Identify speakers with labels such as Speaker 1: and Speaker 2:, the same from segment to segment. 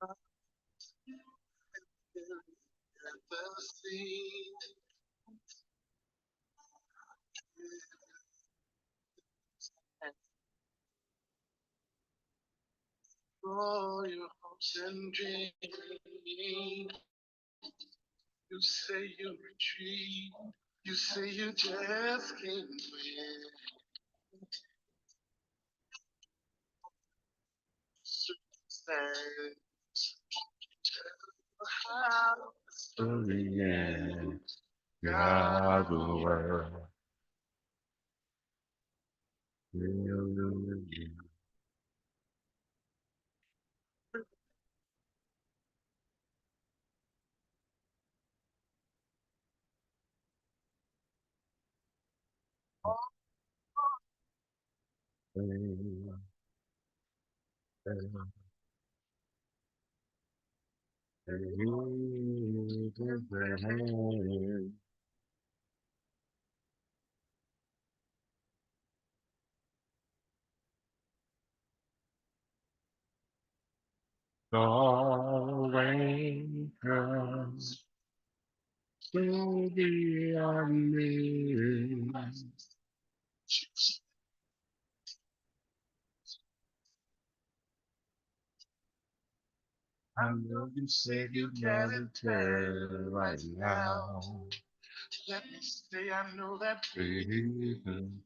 Speaker 1: For your hopes and dreams, you say you retreat. You say you just can't win. Circumstance. How story ends. God the world. The rain comes slowly on me. I know you said you can't tell right now. Let me say I know that feeling.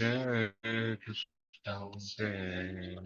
Speaker 1: Just don't say.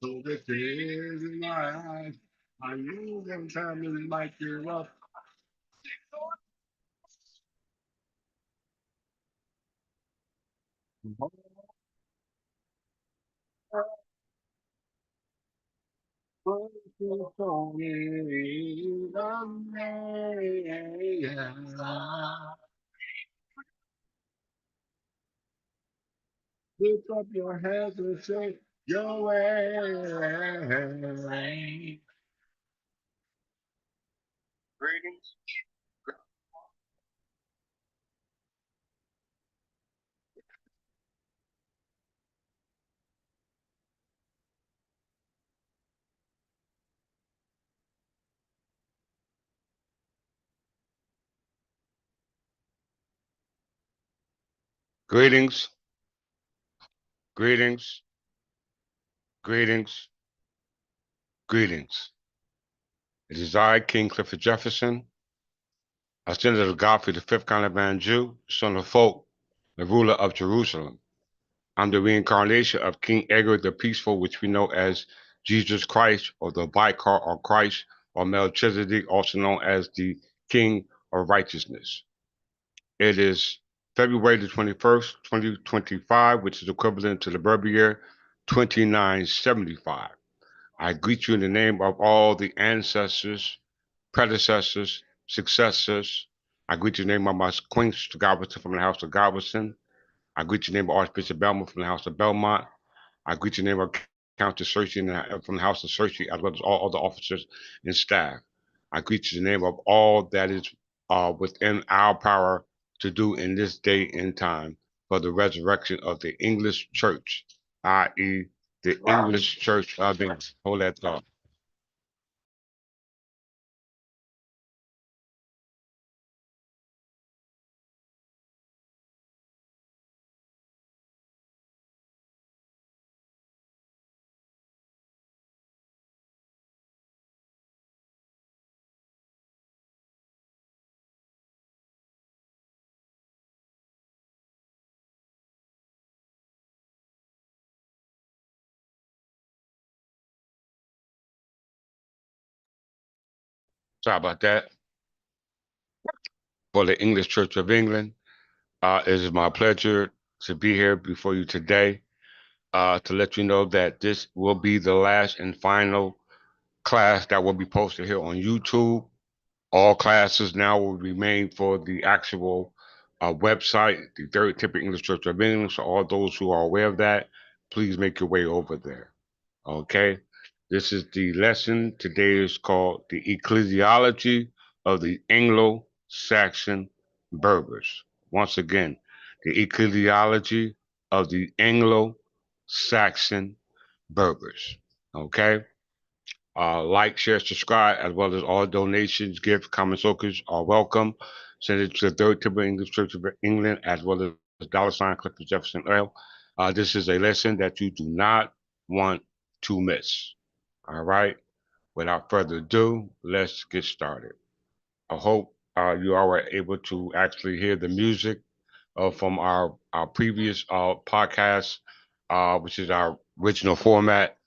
Speaker 1: So the tears in my eyes, I knew them time might give up. Lift up your hands and say, your way. Greetings. Greetings, greetings, greetings, greetings. It is I, King Clifford Jefferson, ascendant of Godfrey, the fifth Caliban Jew, son of folk, the ruler of Jerusalem. I'm the reincarnation of King Edgar the Peaceful, which we know as Jesus Christ, or the Vicar or Christ, or Melchizedek, also known as the King of Righteousness. It is February the 21st, 2025, which is equivalent to the Berber year 2975. I greet you in the name of all the ancestors, predecessors, successors. I greet you in the name of my Queen Sister Galveston from the House of Galveston. I greet you in the name of Archbishop Belmont from the House of Belmont. I greet you in the name of Countess Searcy from the House of Searcy, as well as all other officers and staff. I greet you in the name of all that is within our power to do in this day and time for the resurrection of the English church, i.e., the English church of England. Hold that thought. Sorry about that. For the English Church of England, it is my pleasure to be here before you today to let you know that this will be the last and final class that will be posted here on YouTube. All classes now will remain for the actual website, the Third Typical English Church of England. So all those who are aware of that, please make your way over there. Okay. This is the lesson. Today is called the Ecclesiology of the Anglo-Saxon Berbers. Once again, the Ecclesiology of the Anglo-Saxon Berbers. Okay. Like, share, subscribe, as well as all donations, gifts, comments, soakers are welcome. Send it to the Third Typical English Church of England, as well as $ Clifford Jefferson Oil. This is a lesson that you do not want to miss. All right. Without further ado, let's get started. I hope you all were able to actually hear the music from our previous podcast, which is our original format.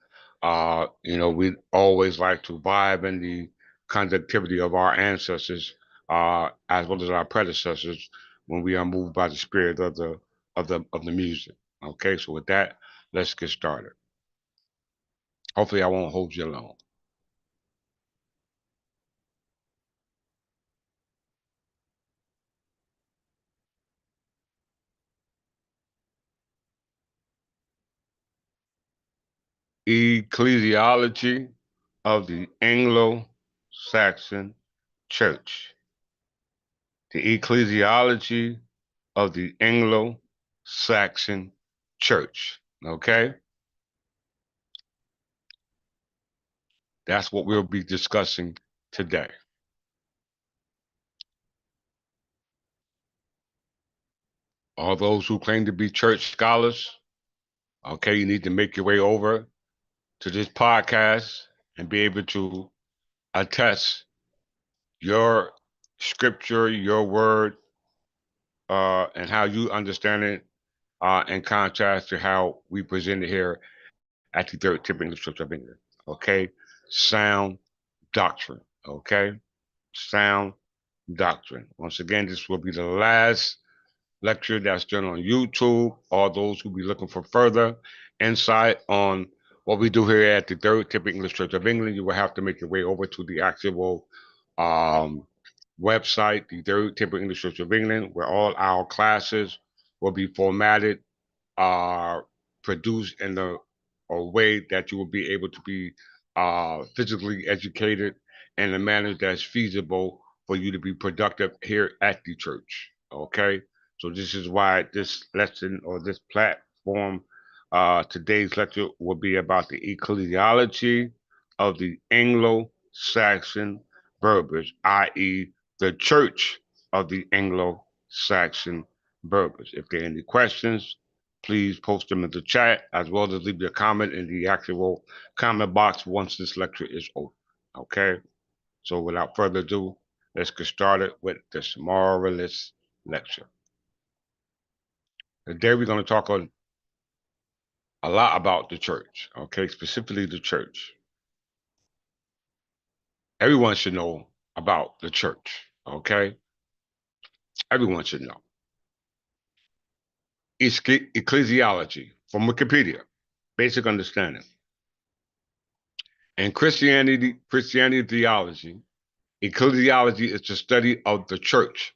Speaker 1: We always like to vibe in the conductivity of our ancestors, as well as our predecessors, when we are moved by the spirit of the music. Okay, so with that, let's get started. Hopefully, I won't hold you long. Ecclesiology of the Anglo-Saxon Church. The ecclesiology of the Anglo-Saxon Church. Okay? That's what we'll be discussing today. All those who claim to be church scholars, okay, you need to make your way over to this podcast and be able to attest your scripture, your word, and how you understand it in contrast to how we present it here at the Third Tip English Church of England. Okay? Sound doctrine. Okay? Sound doctrine. Once again, this will be the last lecture that's done on YouTube. All those who be looking for further insight on what we do here at the Third Tip English Church of England, you will have to make your way over to the actual um, website, the Third Tip English Church of England, where all our classes will be formatted, are produced in a way that you will be able to be physically educated in a manner that's feasible for you to be productive here at the church. Okay, so this is why this lesson or this platform, today's lecture will be about the ecclesiology of the Anglo-Saxon Berbers, i.e., the Church of the Anglo-Saxon Berbers. If there are any questions, please post them in the chat, as well as leave your comment in the actual comment box once this lecture is over. Okay? So without further ado, let's get started with this marvelous lecture. Today we're going to talk a lot about the church, okay? Specifically the church. Everyone should know about the church, okay? Everyone should know. Ecclesiology from Wikipedia, basic understanding. In Christianity theology, ecclesiology is the study of the church,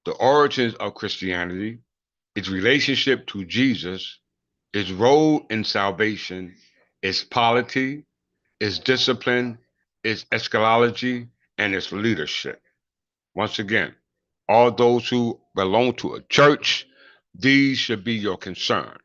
Speaker 1: the origins of Christianity, its relationship to Jesus, its role in salvation, its polity, its discipline, its eschatology, and its leadership. Once again, all those who belong to a church, these should be your concern,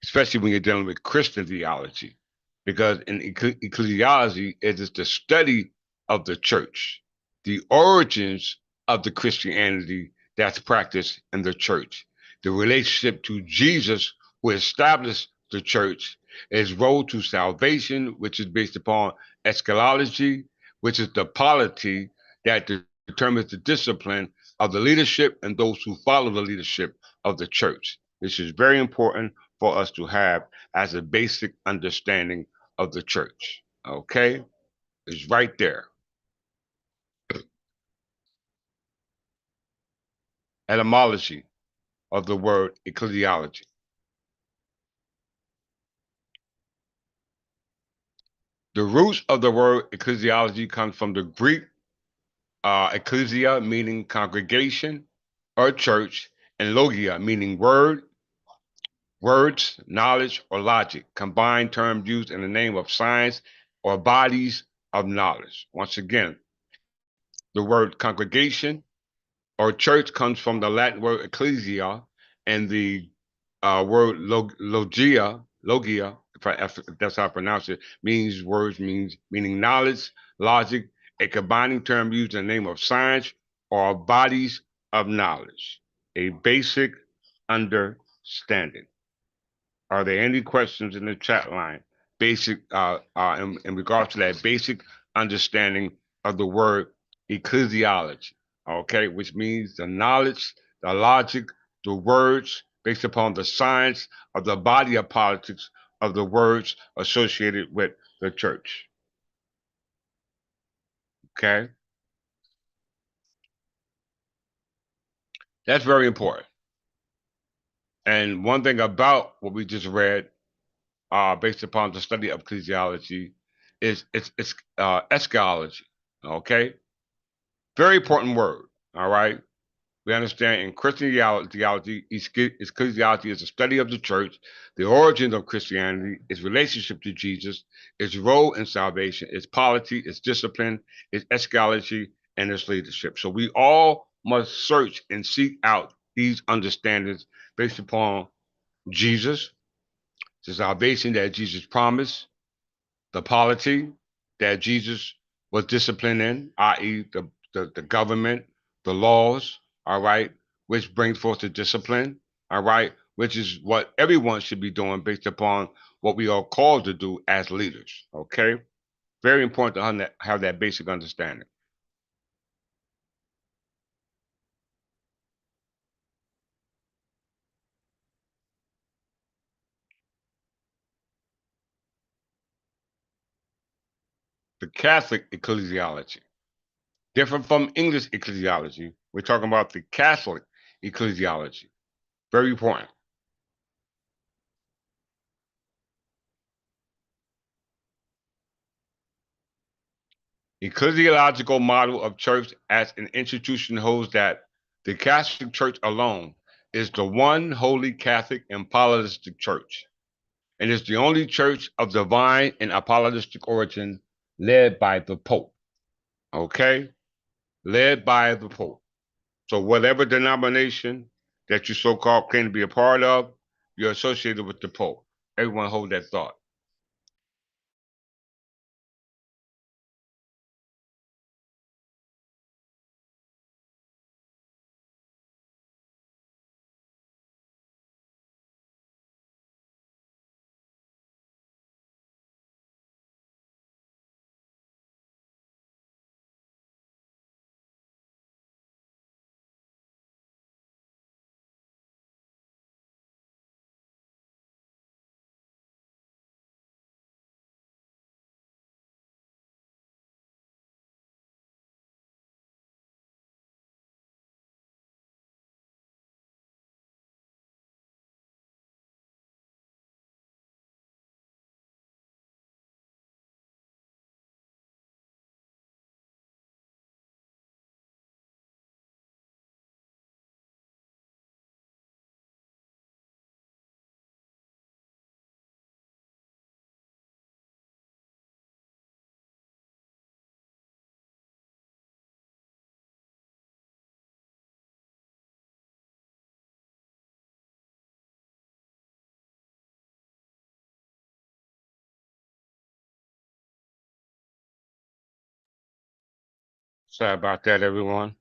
Speaker 1: especially when you're dealing with Christian theology, because in ecclesiology, it is the study of the church, the origins of the Christianity that's practiced in the church, the relationship to Jesus, who established the church, his role to salvation, which is based upon eschatology, which is the polity that determines the discipline of the leadership and those who follow the leadership of the church. This is very important for us to have as a basic understanding of the church. Okay? It's right there. Etymology of the word ecclesiology. The roots of the word ecclesiology comes from the Greek ecclesia, meaning congregation or church, and logia, meaning words, knowledge, or logic, combined term used in the name of science or bodies of knowledge. Once again, the word congregation or church comes from the Latin word ecclesia and the word logia, if that's how I pronounce it, means words, meaning knowledge, logic, a combining term used in the name of science or bodies of knowledge. A basic understanding. Are there any questions in the chat line? Basic, in regards to that basic understanding of the word ecclesiology, okay, which means the knowledge, the logic, the words based upon the science of the body of politics of the words associated with the church. Okay, that's very important. And one thing about what we just read, based upon the study of ecclesiology, is it's eschatology. Okay, very important word. All right. We understand in Christian theology, ecclesiology is the study of the church, the origins of Christianity, its relationship to Jesus, its role in salvation, its polity, its discipline, its eschatology, and its leadership. So we all must search and seek out these understandings based upon Jesus, the salvation that Jesus promised, the polity that Jesus was disciplined in, i.e., the government, the laws, all right, which brings forth the discipline, all right, which is what everyone should be doing based upon what we are called to do as leaders, okay? Very important to have that basic understanding. The Catholic ecclesiology, different from English ecclesiology, we're talking about the Catholic ecclesiology. Very important. Ecclesiological model of church as an institution holds that the Catholic Church alone is the one holy Catholic and polytheistic church, and is the only church of divine and apostolic origin led by the Pope. Okay? Led by the Pope. So, whatever denomination that you so called claim to be a part of, you're associated with the Pope. Everyone hold that thought. Sorry about that, everyone.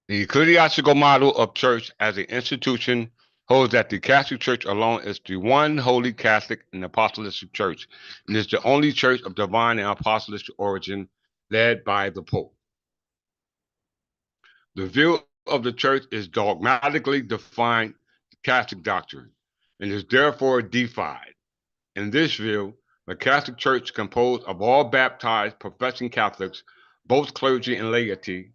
Speaker 1: The ecclesiastical model of church as an institution holds that the Catholic Church alone is the one holy Catholic and apostolic church, and is the only church of divine and apostolic origin led by the Pope. The view of the church is dogmatically defined Catholic doctrine and is therefore defied. In this view, the Catholic Church, composed of all baptized professing Catholics, both clergy and laity,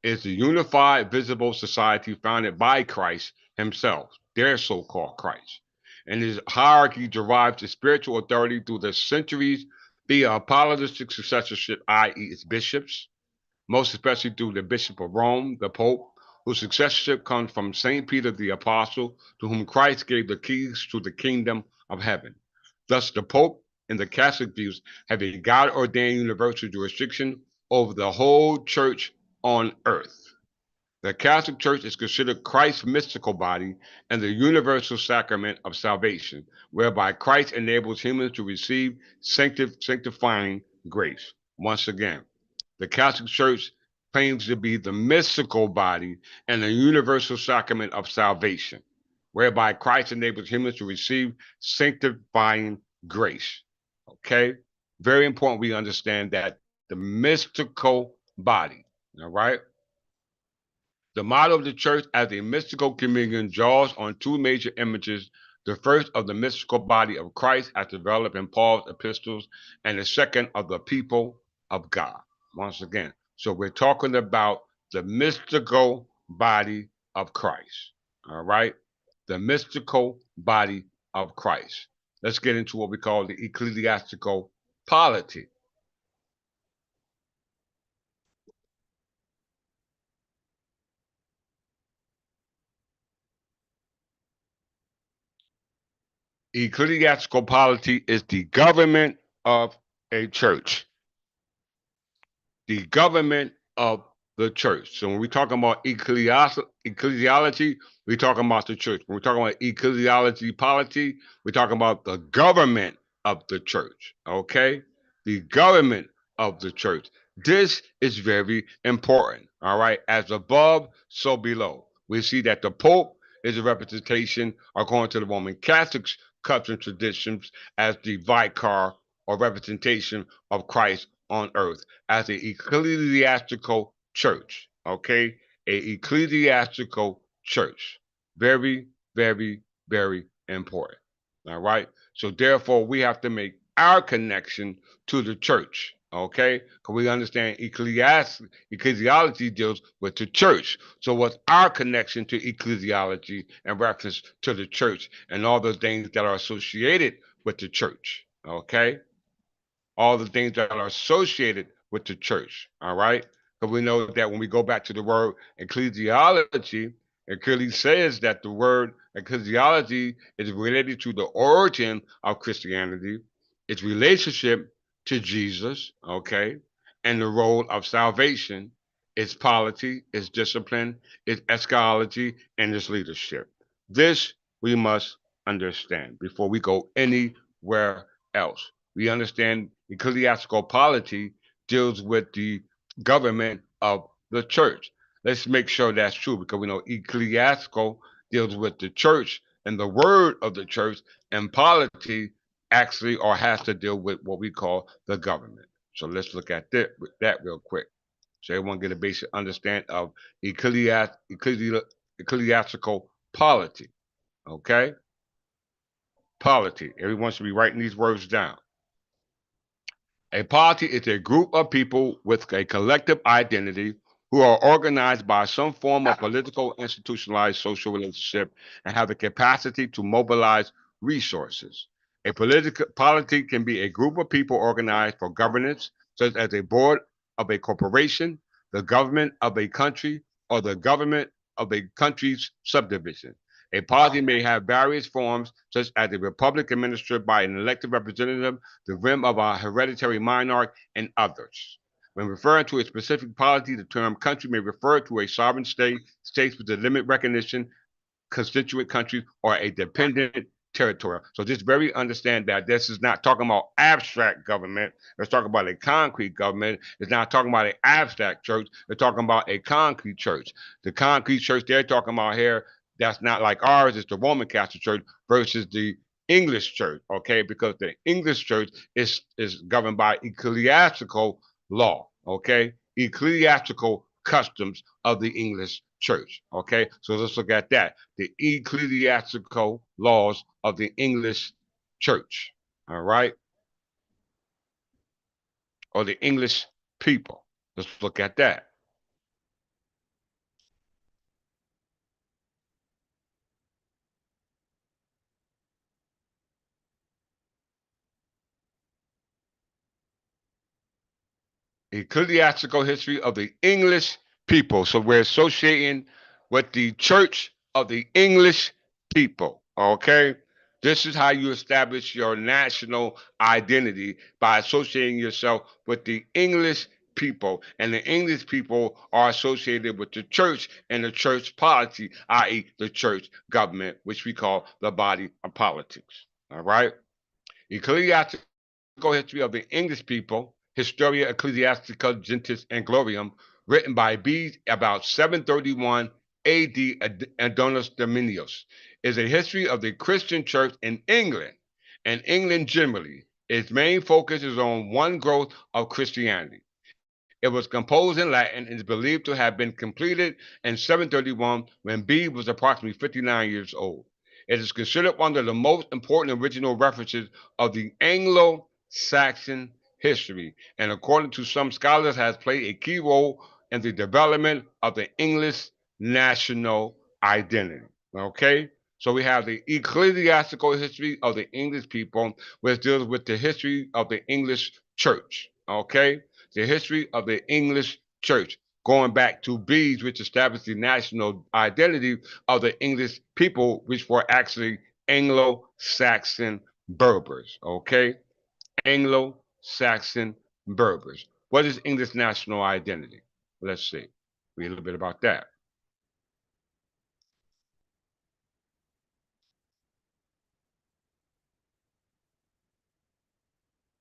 Speaker 1: is the unified visible society founded by Christ himself, their so-called Christ. And his hierarchy derives its spiritual authority through the centuries via apostolic successorship, i.e. its bishops, most especially through the Bishop of Rome, the Pope, whose successorship comes from St. Peter the Apostle, to whom Christ gave the keys to the kingdom of heaven. Thus, the Pope and the Catholic views have a God ordained universal jurisdiction over the whole church on earth. The Catholic Church is considered Christ's mystical body and the universal sacrament of salvation, whereby Christ enables humans to receive sanctifying grace. Once again, the Catholic Church claims to be the mystical body and the universal sacrament of salvation, whereby Christ enables humans to receive sanctifying grace. Okay? Very important we understand that the mystical body. All right? The model of the church as a mystical communion draws on two major images: the first of the mystical body of Christ as developed in Paul's epistles, and the second of the people of God. Once again, so we're talking about the mystical body of Christ. All right? The mystical body of Christ. Let's get into what we call the ecclesiastical polity. Ecclesiastical polity is the government of a church, the government of the church. So when we talk about ecclesiology, we're talking about the church. When we're talking about ecclesiology polity, we're talking about the government of the church. Okay? The government of the church. This is very important. All right. As above, so below. We see that the Pope is a representation, according to the Roman Catholics' customs and traditions, as the vicar or representation of Christ on earth as an ecclesiastical church. Okay, a ecclesiastical church. Very, very, very important. All right. So therefore, we have to make our connection to the church. Okay, because we understand ecclesiology deals with the church. So what's our connection to ecclesiology in reference to the church and all the things that are associated with the church? Okay, all the things that are associated with the church. All right. Because we know that when we go back to the word ecclesiology, it clearly says that the word ecclesiology is related to the origin of Christianity, its relationship to Jesus, okay, and the role of salvation, its polity, its discipline, its eschatology, and its leadership. This we must understand before we go anywhere else. We understand ecclesiastical polity deals with the government of the church. Let's make sure that's true because we know ecclesiastical deals with the church and the word of the church, and polity actually or has to deal with what we call the government. So let's look at that real quick. So everyone get a basic understanding of ecclesiastical polity. Okay? Polity. Everyone should be writing these words down. A party is a group of people with a collective identity who are organized by some form of political, institutionalized social relationship and have the capacity to mobilize resources. A political polity can be a group of people organized for governance, such as a board of a corporation, the government of a country, or the government of a country's subdivision. A polity may have various forms, such as a republic administered by an elected representative, the whim of a hereditary monarch, and others. When referring to a specific polity, the term country may refer to a sovereign state, states with the limit recognition, constituent countries, or a dependent territory. So just very understand that this is not talking about abstract government. It's talking about a concrete government. It's not talking about an abstract church. It's talking about a concrete church. The concrete church they're talking about here, that's not like ours. It's the Roman Catholic Church versus the English church, okay? Because the English church is governed by ecclesiastical law, okay? Ecclesiastical customs of the English church, okay? So let's look at that. The ecclesiastical laws of the English church, all right? Or the English people. Let's look at that. Ecclesiastical history of the English people. So we're associating with the church of the English people. Okay. This is how you establish your national identity by associating yourself with the English people. And the English people are associated with the church and the church polity, i.e., the church government, which we call the body of politics. All right. Ecclesiastical history of the English people, Historia Ecclesiastica Gentis Anglorium, written by Bede about 731 AD Adonis Dominius, is a history of the Christian church in England and England generally. Its main focus is on one growth of Christianity. It was composed in Latin and is believed to have been completed in 731 when Bede was approximately 59 years old. It is considered one of the most important original references of the Anglo Saxon history, and according to some scholars, has played a key role in the development of the English national identity. Okay? So we have the ecclesiastical history of the English people, which deals with the history of the English church. Okay? The history of the English church, going back to Bedes, which established the national identity of the English people, which were actually Anglo-Saxon Berbers. Okay? Anglo-Saxon Berbers. What is English national identity? Let's see. Read a little bit about that.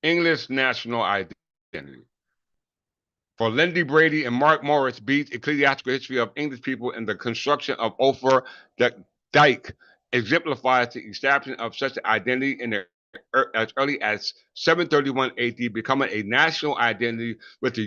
Speaker 1: English national identity. For Lindy Brady and Mark Morris, Bede's Ecclesiastical History of English People and the Construction of Ophir Dyke exemplifies the establishment of such an identity in the as early as 731 AD, becoming a national identity with the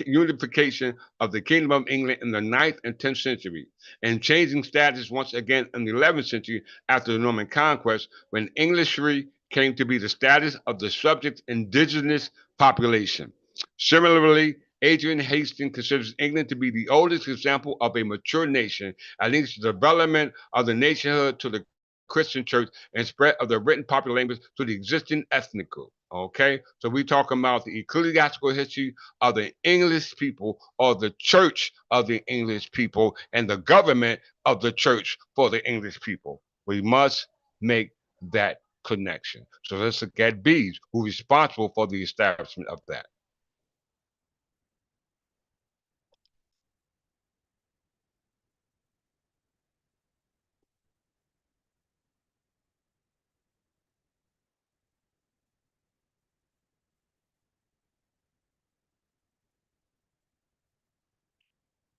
Speaker 1: unification of the Kingdom of England in the 9th and 10th century, and changing status once again in the 11th century after the Norman conquest, when Englishry came to be the status of the subject indigenous population. Similarly, Adrian Hastings considers England to be the oldest example of a mature nation, and links the development of the nationhood to the Christian church and spread of the written popular language to the existing ethnic group. Okay, so we're talking about the ecclesiastical history of the English people, or the church of the English people, and the government of the church for the English people. We must make that connection. So let's look at Bees, who's responsible for the establishment of that.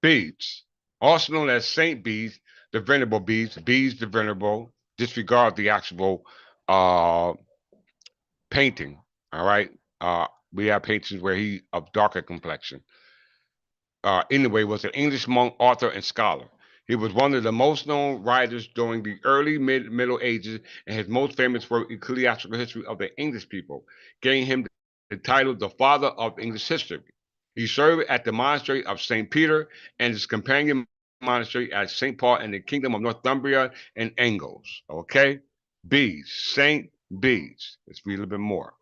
Speaker 1: Bees, also known as Saint Bees, the Venerable Bees, Bees the Venerable. Disregard the actual uh, painting. All right. We have paintings where he of darker complexion. Anyway, was an English monk, author, and scholar. He was one of the most known writers during the early Middle Ages, and his most famous work, Ecclesiastical History of the English People, gained him the title the Father of English History. He served at the monastery of St. Peter and his companion monastery at St. Paul in the kingdom of Northumbria and Angles. Okay? Bees, St. Bees. Let's read a little bit more.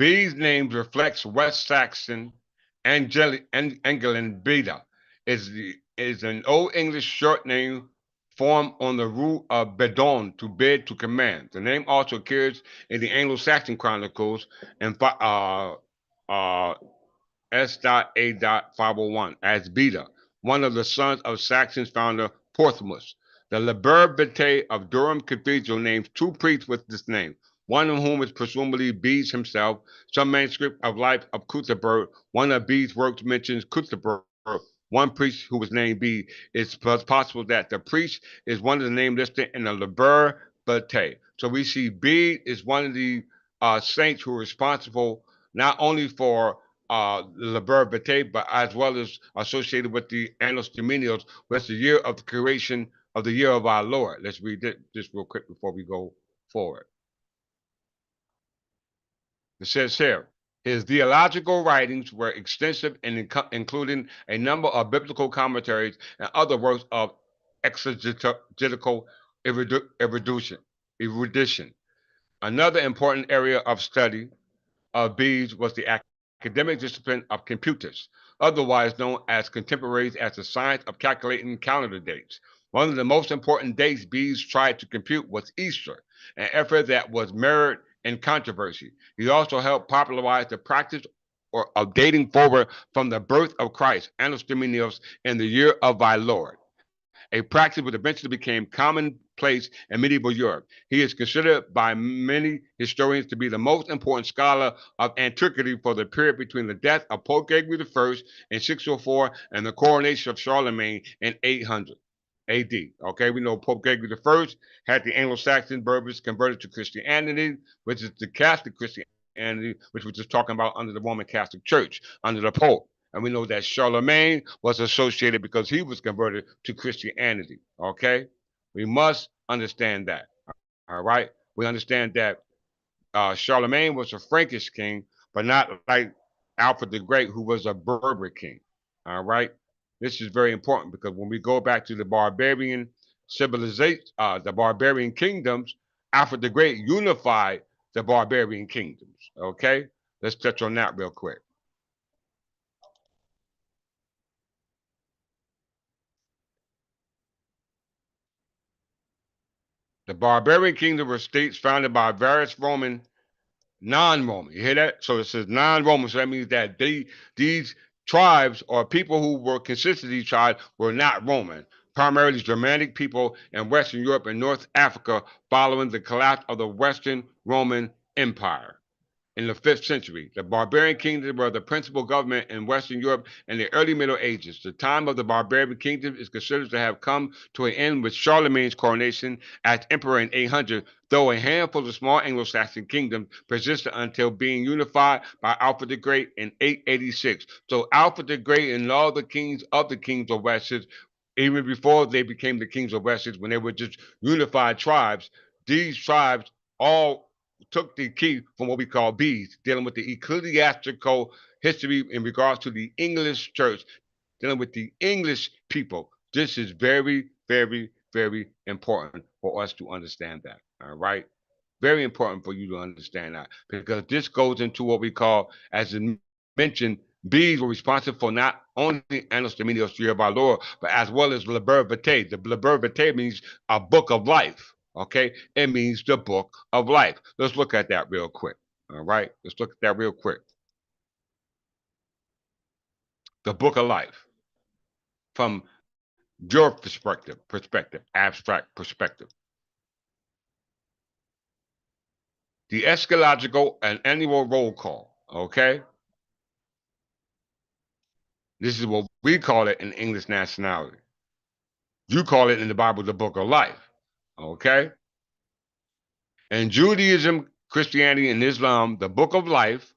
Speaker 1: B's name reflects West Saxon Anglian beta. Is an Old English short name formed on the root of bedon, to bid, to command. The name also occurs in the Anglo-Saxon chronicles and uh, S.A.501 as Beta, one of the sons of Saxon's founder Porthemus. The Liberbete of Durham Cathedral names two priests with this name, one of whom is presumably Bede himself. Some manuscript of life of Cuthbert, one of Bede's works mentions Cuthbert. One priest who was named Bede. It's possible that the priest is one of the names listed in the Liberbete. So we see Bede is one of the saints who are responsible not only for Liber Vitae, but as well as associated with the Annos Dominios, which is the year of the creation of the year of our Lord. Let's read this real quick before we go forward. It says here, his theological writings were extensive and including a number of biblical commentaries and other works of exegetical erudition. Another important area of study of Bede's was the academic discipline of computers, otherwise known as contemporaries as the science of calculating calendar dates. One of the most important dates Bedes tried to compute was Easter, an effort that was mired in controversy. He also helped popularize the practice of dating forward from the birth of Christ, Annos Dominios, in the year of our Lord, a practice which eventually became commonplace in medieval Europe. He is considered by many historians to be the most important scholar of antiquity for the period between the death of Pope Gregory I in 604 and the coronation of Charlemagne in 800 AD. Okay, we know Pope Gregory I had the Anglo-Saxon Berbers converted to Christianity, which is the Catholic Christianity, which we're just talking about under the Roman Catholic Church, under the Pope. And we know that Charlemagne was associated because he was converted to Christianity. Okay? We must understand that. All right? We understand that Charlemagne was a Frankish king, but not like Alfred the Great, who was a Berber king. All right? This is very important because when we go back to the barbarian civilization, the barbarian kingdoms, Alfred the Great unified the barbarian kingdoms. Okay? Let's touch on that real quick. The barbarian kingdom were states founded by various Roman, non-Roman. You hear that? So it says non-Roman. So that means that these tribes or people who were considered these tribes were not Roman. Primarily Germanic people in Western Europe and North Africa following the collapse of the Western Roman Empire. In the 5th century. The barbarian kingdoms were the principal government in Western Europe in the early Middle Ages. The time of the barbarian kingdom is considered to have come to an end with Charlemagne's coronation as emperor in 800, though a handful of small Anglo-Saxon kingdoms persisted until being unified by Alfred the Great in 886. So Alfred the Great and all the kings of Wessex, even before they became the kings of Wessex, when they were just unified tribes, these tribes all took the key from what we call B's, dealing with the ecclesiastical history in regards to the English church, dealing with the English people. This is very, very, very important for us to understand that. All right. Very important for you to understand that because this goes into what we call, as mentioned, B's were responsible for not only Annos Dominios, year of our Lord, but as well as Liber Vitae. The Liber Vitae means a book of life. Okay, it means the book of life. Let's look at that real quick. All right, let's look at that real quick. The book of life from your perspective, abstract perspective. The eschatological and annual roll call. Okay, this is what we call it in English nationality. You call it in the Bible the book of life. Okay, in Judaism, Christianity, and Islam, the book of life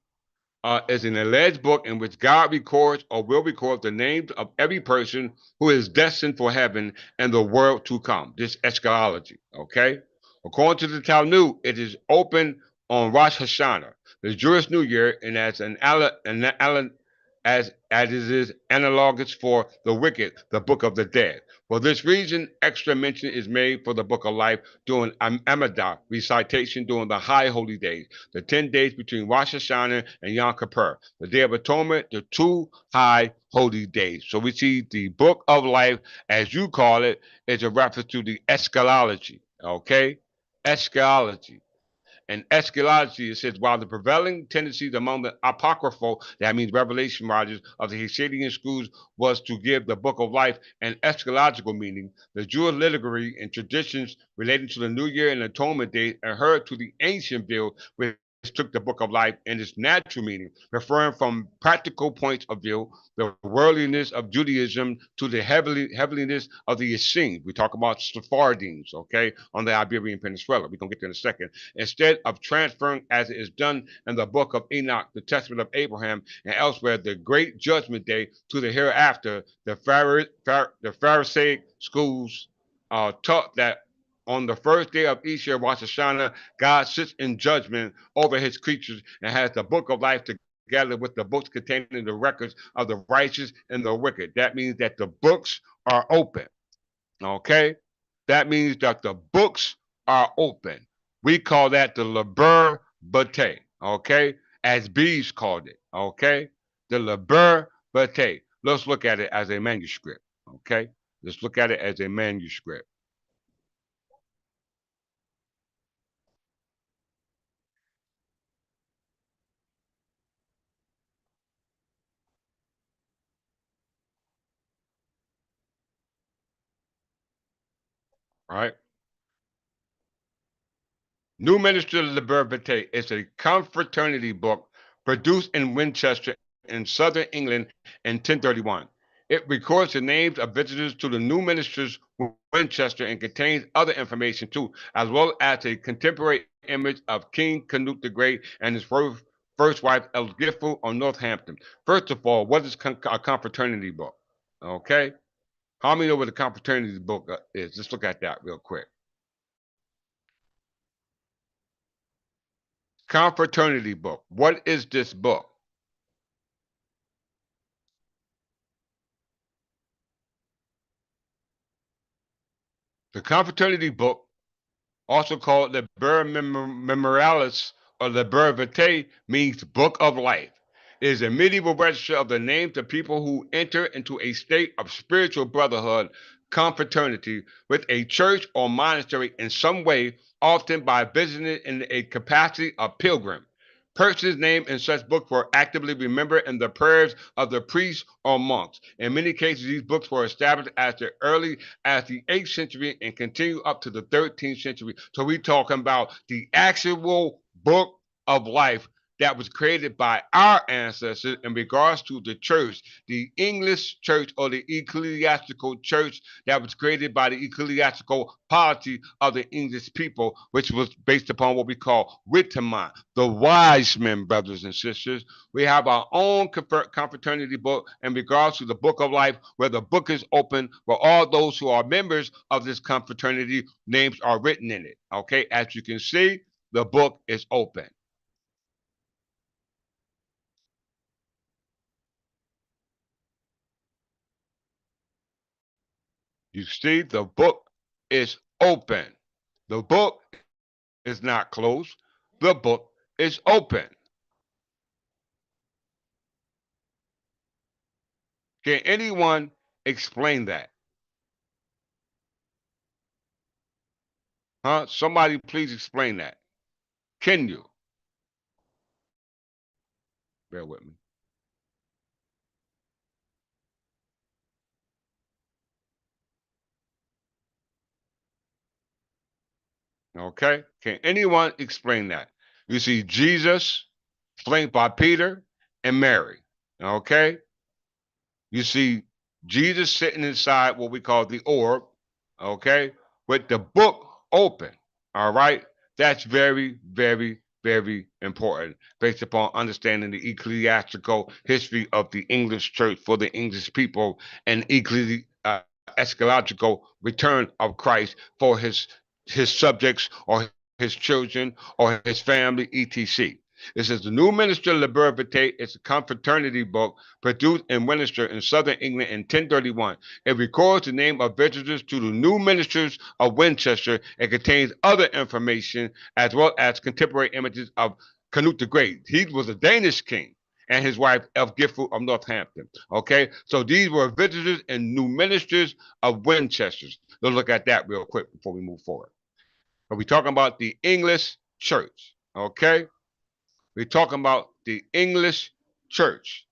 Speaker 1: is an alleged book in which God records or will record the names of every person who is destined for heaven and the world to come. This eschatology, okay? According to the Talmud, it is open on Rosh Hashanah, the Jewish New Year, and as as it is analogous for the wicked, the book of the dead. For this reason, extra mention is made for the book of life during Amidah recitation during the high holy days, the 10 days between Rosh Hashanah and Yom Kippur, the Day of Atonement, the two high holy days. So we see the book of life, as you call it, is a reference to the eschatology. Okay? Eschatology. And eschatology, it says, while the prevailing tendencies among the apocryphal, that means revelation writers of the Hasidic schools, was to give the book of life an eschatological meaning, the Jewish liturgy and traditions relating to the New Year and Atonement Day adhered to the ancient view, which took the book of life in its natural meaning, referring from practical points of view, the worldliness of Judaism to the heavenliness of the Essenes. We talk about Sephardims, okay, on the Iberian Peninsula. We're going to get to in a second. Instead of transferring, as it is done in the book of Enoch, the testament of Abraham, and elsewhere, the great judgment day to the hereafter, the Pharisaic schools taught that on the first day of each year, Rosh Hashanah, God sits in judgment over his creatures and has the book of life together with the books containing the records of the righteous and the wicked. That means that the books are open. Okay? That means that the books are open. We call that the Liber Bate. Okay? As Bees called it. Okay? The Liber Bate. Let's look at it as a manuscript. Okay? Let's look at it as a manuscript. All right? New Minister of Liberté is a confraternity book produced in Winchester in southern England in 1031. It records the names of visitors to the new ministers Winchester and contains other information too, as well as a contemporary image of King Canute the Great and his first wife Elgifu of Northampton. First of all, what is a confraternity book? Okay, how many know what a confraternity book is? Let's look at that real quick. Confraternity book. What is this book? The confraternity book, also called the Liber Memorialis or Liber Vitae, means Book of Life. It is a medieval register of the names of people who enter into a state of spiritual brotherhood, confraternity, with a church or monastery in some way, often by visiting it in a capacity of pilgrim. Persons named in such books were actively remembered in the prayers of the priests or monks. In many cases, these books were established as early as the 8th century and continue up to the 13th century. So we're talking about the actual book of life that was created by our ancestors in regards to the church, the English church or the ecclesiastical church that was created by the ecclesiastical polity of the English people, which was based upon what we call Wittemont, the wise men, brothers and sisters. We have our own confraternity book in regards to the book of life, where the book is open, where all those who are members of this confraternity names are written in it. Okay, as you can see, the book is open. You see, the book is open. The book is not closed. The book is open. Can anyone explain that? Huh? Somebody please explain that. Can you? Bear with me. Okay? Can anyone explain that? You see Jesus flanked by Peter and Mary. Okay? You see Jesus sitting inside what we call the orb, okay, with the book open. All right. That's very, very, very important based upon understanding the ecclesiastical history of the English church for the English people and eschatological return of Christ for his subjects or his children or his family, etc. It says the New Minister Liber Vitae is a confraternity book produced in Winchester in southern England in 1031. It records the name of visitors to the new ministers of Winchester and contains other information as well as contemporary images of Canute the Great. He was a Danish king and his wife Elgifu of Northampton. Okay, so these were visitors and new ministers of Winchester. Let's look at that real quick before we move forward. But we're talking about the English church. Okay, we're talking about the English church.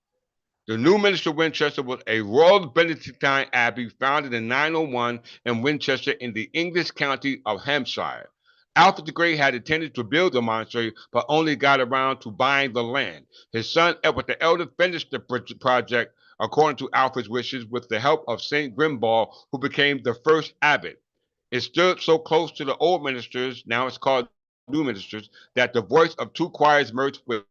Speaker 1: The new minister of Winchester was a Royal Benedictine abbey founded in 901 in Winchester in the English county of Hampshire. Alfred the Great had intended to build the monastery, but only got around to buying the land. His son Edward the Elder finished the project according to Alfred's wishes with the help of St. Grimbald, who became the first abbot. It stood so close to the old ministers, now it's called new ministers, that the voice of two choirs merged with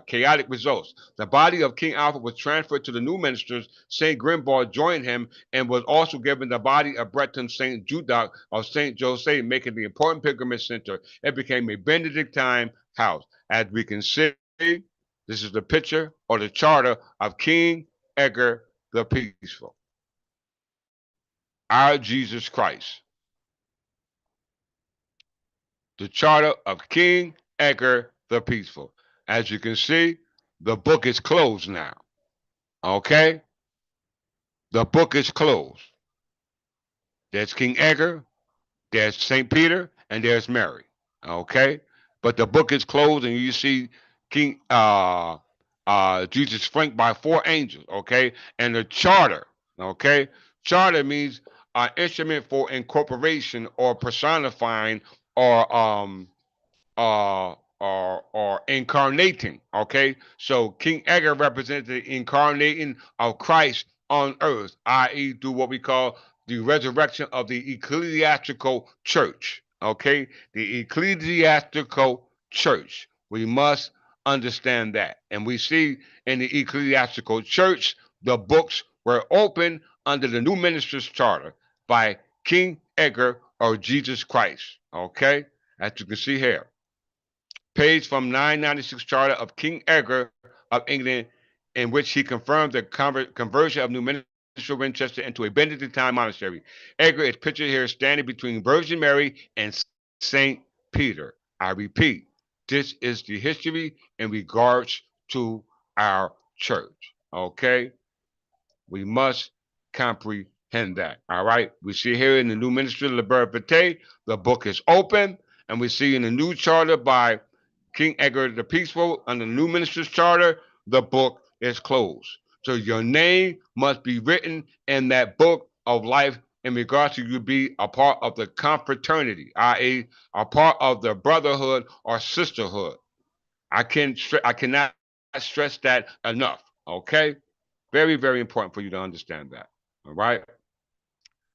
Speaker 1: chaotic results. The body of King Alfred was transferred to the new ministers. St. Grimbald joined him and was also given the body of Breton St. Judoc of St. Jose, making the important pilgrimage center. It became a Benedictine house. As we can see, this is the picture or the charter of King Edgar the Peaceful, our Jesus Christ. The charter of King Edgar the Peaceful. As you can see, the book is closed now. Okay? The book is closed. There's King Edgar, there's St. Peter, and there's Mary. Okay? But the book is closed, and you see King Jesus flanked by four angels. Okay? And the charter. Okay? Charter means an instrument for incorporation or personifying or or incarnating. Okay, so King Edgar represents the incarnating of Christ on earth, i.e., through what we call the resurrection of the ecclesiastical church. Okay, the ecclesiastical church. We must understand that, and we see in the ecclesiastical church the books were opened under the new minister's charter by King Edgar or Jesus Christ. Okay, as you can see here. Page from 996 charter of King Edgar of England, in which he confirmed the conversion of New Minister Winchester into a Benedictine monastery. Edgar is pictured here standing between Virgin Mary and Saint Peter. I repeat, this is the history in regards to our church. Okay? We must comprehend that. All right? We see here in the New Ministry of Liber Vitae, the book is open, and we see in the new charter by King Edgar the Peaceful, under the new minister's charter, the book is closed. So your name must be written in that book of life in regards to you be a part of the confraternity, i.e., a part of the brotherhood or sisterhood. I cannot stress that enough. Okay, very very important for you to understand that. All right,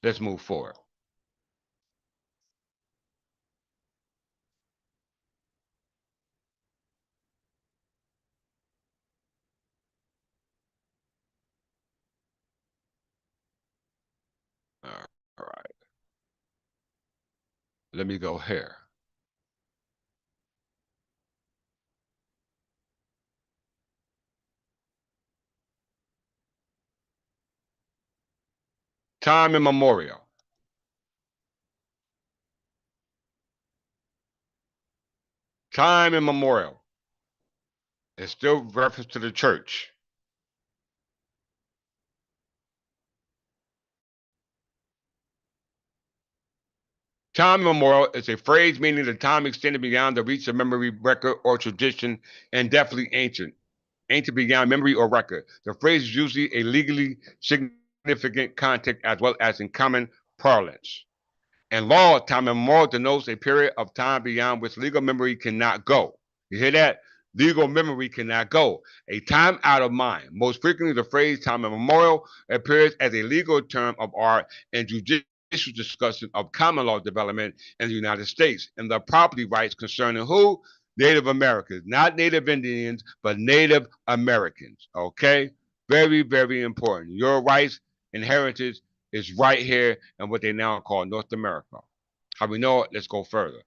Speaker 1: let's move forward. All right, let me go here. Time immemorial. Time immemorial. It's still reference to the church. Time immemorial is a phrase meaning the time extended beyond the reach of memory, record, or tradition, and definitely ancient. Ancient beyond memory or record. The phrase is usually a legally significant context as well as in common parlance. In law, time immemorial denotes a period of time beyond which legal memory cannot go. You hear that? Legal memory cannot go. A time out of mind. Most frequently, the phrase time immemorial appears as a legal term of art and judicial discussion of common law development in the United States and the property rights concerning who? Native Americans. Not Native Indians, but Native Americans. Okay? Very, very important. Your rights and heritage is right here in what they now call North America. How we know it? Let's go further.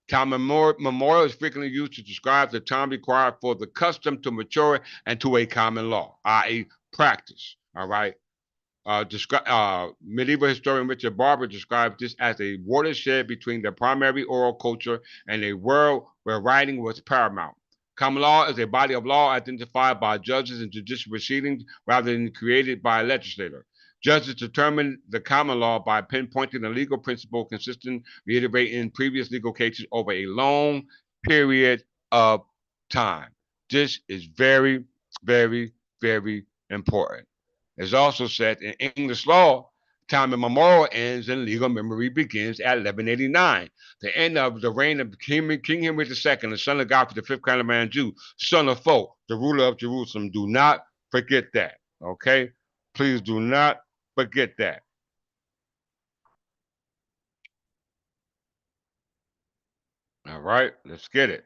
Speaker 1: Time memorial is frequently used to describe the time required for the custom to mature into a common law, i.e., practice. All right. Medieval historian Richard Barber described this as a watershed between the primary oral culture and a world where writing was paramount. Common law is a body of law identified by judges in judicial proceedings rather than created by a legislator. Judges determine the common law by pinpointing a legal principle consistent, reiterating previous legal cases over a long period of time. This is very, very, very important. It's also said in English law, time immemorial ends and legal memory begins at 1189. The end of the reign of King Henry II, the son of Godfrey, the fifth crown of man Jew, son of Folk, the ruler of Jerusalem. Do not forget that. Okay? Please do not forget that. All right, let's get it.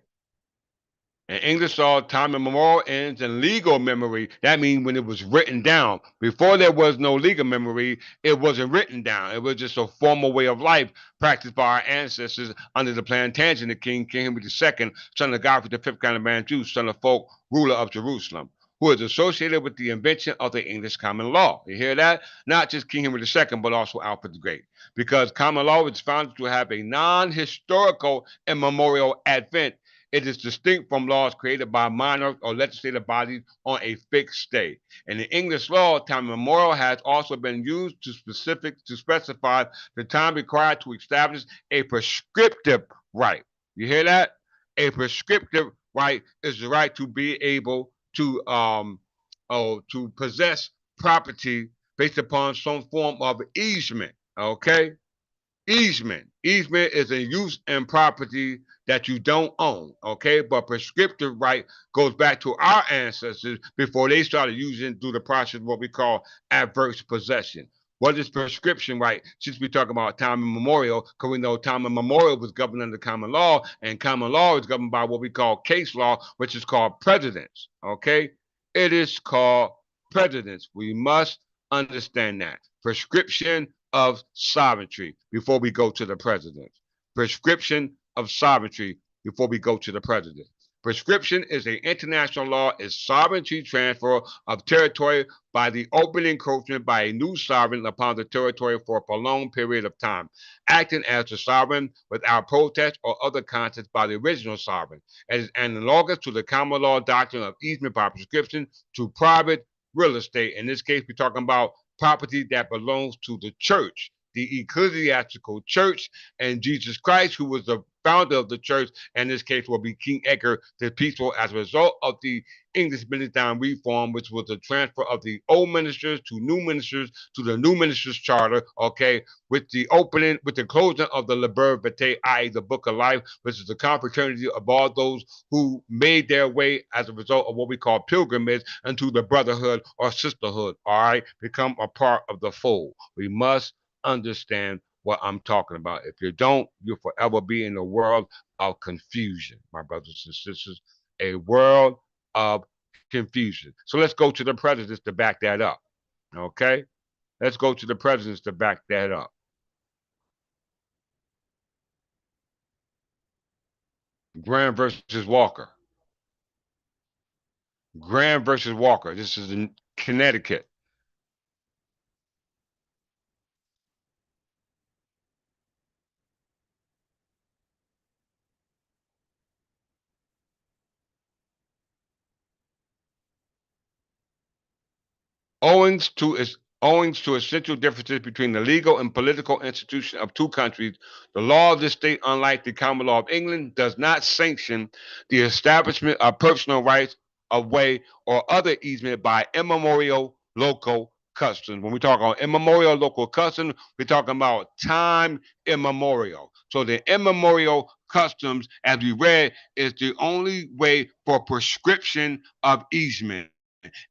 Speaker 1: In English law, time immemorial ends in legal memory. That means when it was written down. Before there was no legal memory, it wasn't written down. It was just a formal way of life practiced by our ancestors under the Plantagenet King, King Henry II, son of Godfrey, the fifth kind of man Jew, son of Folk, ruler of Jerusalem, who is associated with the invention of the English common law. You hear that? Not just King Henry II, but also Alfred the Great. Because common law is found to have a non-historical immemorial advent. It is distinct from laws created by monarchs or legislative bodies on a fixed day. And in English law, time immemorial has also been used to specify the time required to establish a prescriptive right. You hear that? A prescriptive right is the right to be able to possess property based upon some form of easement. Okay, easement. Easement is a use and property that you don't own, okay? But prescriptive right goes back to our ancestors before they started using through the process of what we call adverse possession. What is prescription right? Since we talk about time immemorial, because we know time immemorial was governed under common law, and common law is governed by what we call case law, which is called precedents, okay? It is called precedents. We must understand that. Prescription of sovereignty before we go to the president. Prescription of sovereignty before we go to the president. Prescription is an international law, is sovereignty transfer of territory by the open encroachment by a new sovereign upon the territory for a prolonged period of time, acting as the sovereign without protest or other contest by the original sovereign. It is analogous to the common law doctrine of easement by prescription to private real estate. In this case, we're talking about property that belongs to the church, the ecclesiastical church, and Jesus Christ, who was the founder of the church, in this case will be King Edgar the Peaceful, as a result of the English Benedictine Reform, which was the transfer of the old ministers to new ministers to the new ministers charter, okay, with the opening, with the closing of the Liber Vitae, i.e. the Book of Life, which is the confraternity of all those who made their way as a result of what we call pilgrimage into the brotherhood or sisterhood, all right, become a part of the fold. We must understand what I'm talking about. If you don't, you'll forever be in a world of confusion, my brothers and sisters, a world of confusion. So let's go to the presidents to back that up. Okay? Let's go to the presidents to back that up. Graham versus Walker. Graham versus Walker. This is in Connecticut. Owing to essential differences between the legal and political institution of two countries, the law of this state, unlike the common law of England, does not sanction the establishment of personal rights of way or other easement by immemorial local customs. When we talk about immemorial local customs, we're talking about time immemorial. So the immemorial customs, as we read, is the only way for prescription of easement.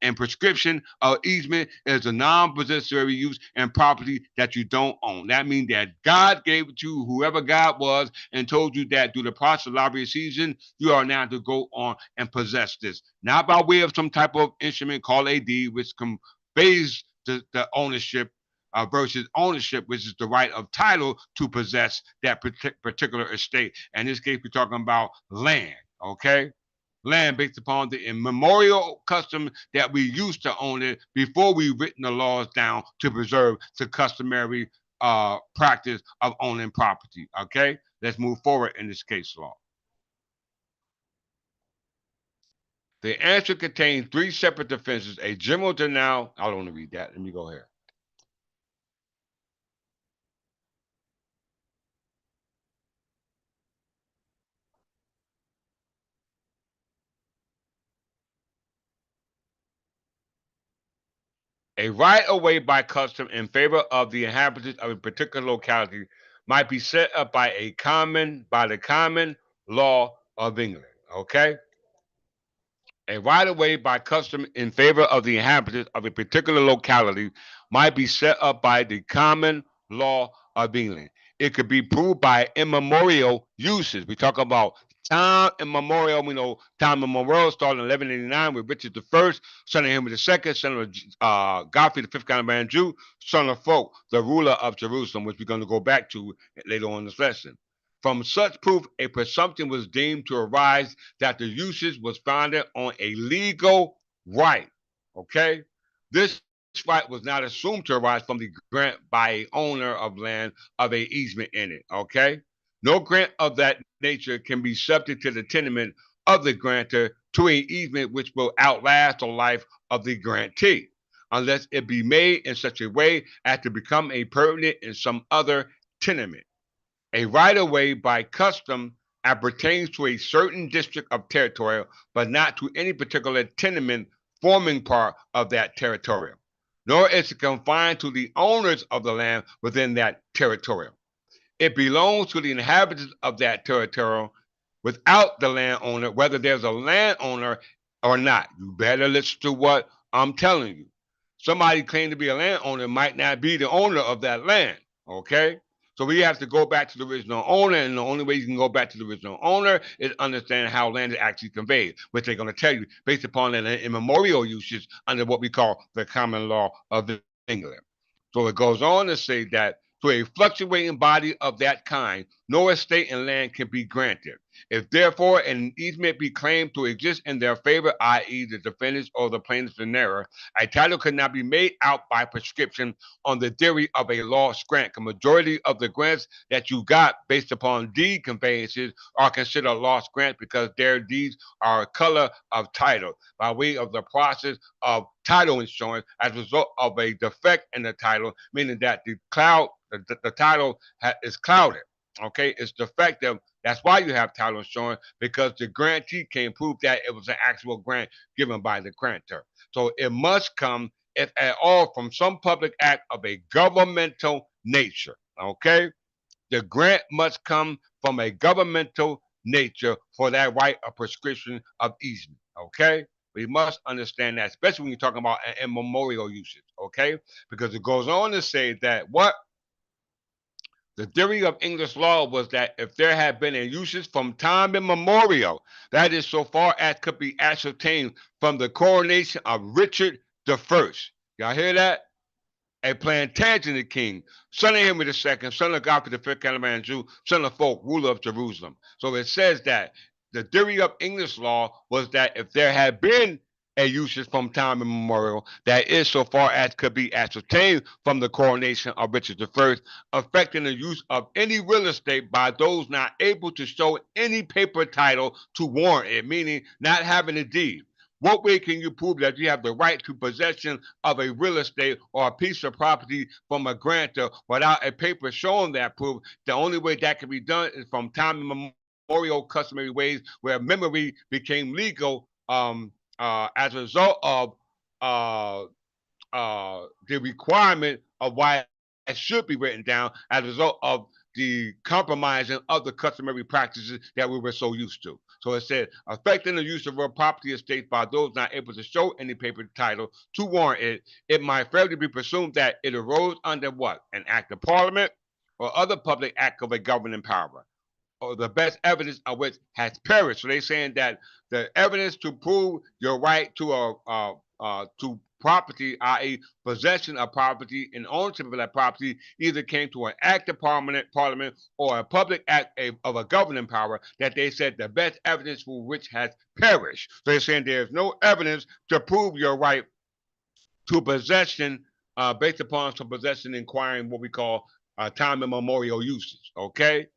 Speaker 1: And prescription easement is a non-possessory use and property that you don't own. That means that God gave it to whoever God was and told you that through the process of lottery season, you are now to go on and possess this. Not by way of some type of instrument called a deed, which conveys the ownership versus ownership, which is the right of title to possess that particular estate. And in this case, we're talking about land, okay? Land based upon the immemorial custom that we used to own it before we written the laws down to preserve the customary practice of owning property. Okay, let's move forward in this case law. The answer contains three separate defenses: a general denial. I don't want to read that. Let me go here. A right of way by custom in favor of the inhabitants of a particular locality might be set up by the common law of England. Okay? A right of way by custom in favor of the inhabitants of a particular locality might be set up by the common law of England. It could be proved by immemorial uses. We talk about time immemorial. We know time immemorial started in 1189 with Richard I, son of Henry II, son of Godfrey, the fifth kind of man Jew, son of Folk, the ruler of Jerusalem, which we're going to go back to later on in this lesson. From such proof, a presumption was deemed to arise that the usage was founded on a legal right. Okay? This right was not assumed to arise from the grant by a owner of land of a easement in it. Okay? No grant of that nature can be subject to the tenement of the grantor to an easement which will outlast the life of the grantee, unless it be made in such a way as to become a permanent in some other tenement. A right of way by custom appertains to a certain district of territory, but not to any particular tenement forming part of that territory, nor is it confined to the owners of the land within that territory. It belongs to the inhabitants of that territory without the landowner, whether there's a landowner or not. You better listen to what I'm telling you. Somebody claiming to be a landowner might not be the owner of that land. Okay? So we have to go back to the original owner, and the only way you can go back to the original owner is understand how land is actually conveyed, which they're going to tell you based upon an immemorial usage under what we call the common law of England. So it goes on to say that to a fluctuating body of that kind, no estate in land can be granted. If therefore an easement be claimed to exist in their favor, i.e., the defendants or the plaintiffs in error, a title could not be made out by prescription on the theory of a lost grant. The majority of the grants that you got based upon deed conveyances are considered lost grants because their deeds are a color of title by way of the process of title insurance as a result of a defect in the title, meaning that the title is clouded. Okay, it's defective. That's why you have title insurance, because the grantee can prove that it was an actual grant given by the grantor. So it must come, if at all, from some public act of a governmental nature. Okay, the grant must come from a governmental nature for that right of prescription of easement. Okay, we must understand that, especially when you're talking about an immemorial usage. Okay, because it goes on to say that what the theory of English law was that if there had been a usage from time immemorial, that is, so far as could be ascertained from the coronation of Richard the First. Y'all hear that? A Plantagenet king, son of Henry II, son of Godfrey the fifth Calaman Jew, son of Folk, ruler of Jerusalem. So it says that the theory of English law was that if there had been a usage from time immemorial, that is, so far as could be ascertained from the coronation of Richard I, affecting the use of any real estate by those not able to show any paper title to warrant it, meaning not having a deed. What way can you prove that you have the right to possession of a real estate or a piece of property from a grantor without a paper showing that proof? The only way that can be done is from time immemorial customary ways where memory became legal as a result of uh, the requirement of why it should be written down as a result of the compromising of the customary practices that we were so used to. So it said, affecting the use of real property estate by those not able to show any paper title to warrant it, it might fairly be presumed that it arose under what? An act of parliament or other public act of a governing power, or the best evidence of which has perished. So they're saying that the evidence to prove your right to property, i.e., possession of property and ownership of that property, either came to an act of parliament or a public act of a governing power that they said the best evidence for which has perished. So they're saying there's no evidence to prove your right to possession based upon some possession inquiring what we call time immemorial uses. Okay,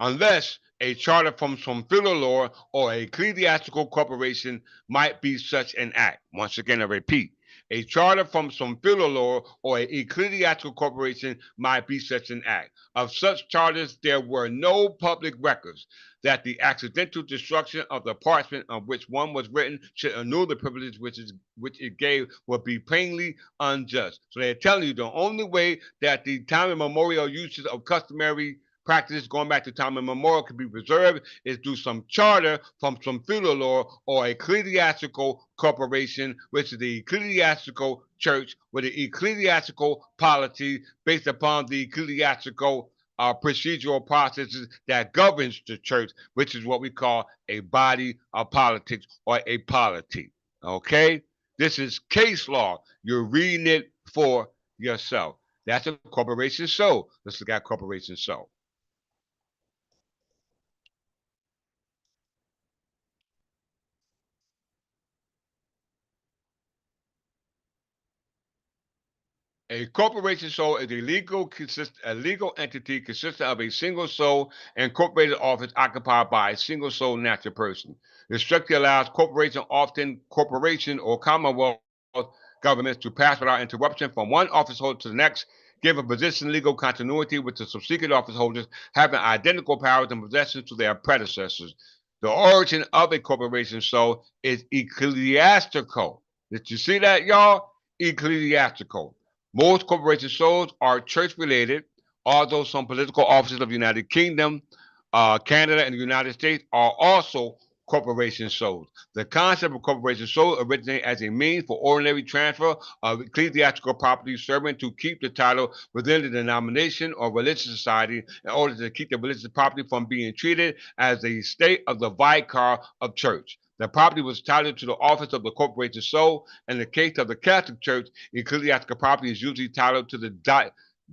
Speaker 1: unless a charter from some feudal law or ecclesiastical corporation might be such an act. Once again, I repeat, a charter from some feudal law or an ecclesiastical corporation might be such an act. Of such charters, there were no public records. That the accidental destruction of the parchment on which one was written should annul the privileges which it gave would be plainly unjust. So they're telling you the only way that the time immemorial uses of customary practices going back to time immemorial can be preserved is through some charter from some feudal law or ecclesiastical corporation, which is the ecclesiastical church with the ecclesiastical polity based upon the ecclesiastical procedural processes that governs the church, which is what we call a body of politics or a polity. Okay? This is case law. You're reading it for yourself. That's a corporation so. Let's look at corporation so. A corporation soul is a legal entity consisting of a single soul and corporated office occupied by a single soul natural person. The structure allows corporation or commonwealth governments to pass without interruption from one office holder to the next, give a position legal continuity with the subsequent office holders having identical powers and possessions to their predecessors. The origin of a corporation soul is ecclesiastical. Did you see that, y'all? Ecclesiastical. Most corporation souls are church related, although some political officers of the United Kingdom, Canada, and the United States are also corporation souls. The concept of corporation soul originated as a means for ordinary transfer of ecclesiastical property, serving to keep the title within the denomination or religious society in order to keep the religious property from being treated as the estate of the vicar of church. The property was titled to the office of the corporation soul. In the case of the Catholic Church, ecclesiastical property is usually titled to the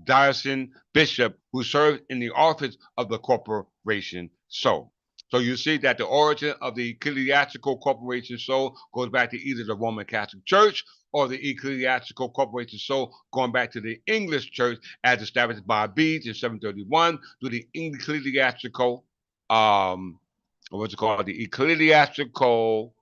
Speaker 1: diocesan bishop who serves in the office of the corporation soul. So you see that the origin of the ecclesiastical corporation soul goes back to either the Roman Catholic Church or the ecclesiastical corporation soul going back to the English Church as established by Bede in 731 through the ecclesiastical what's it called? The ecclesiastical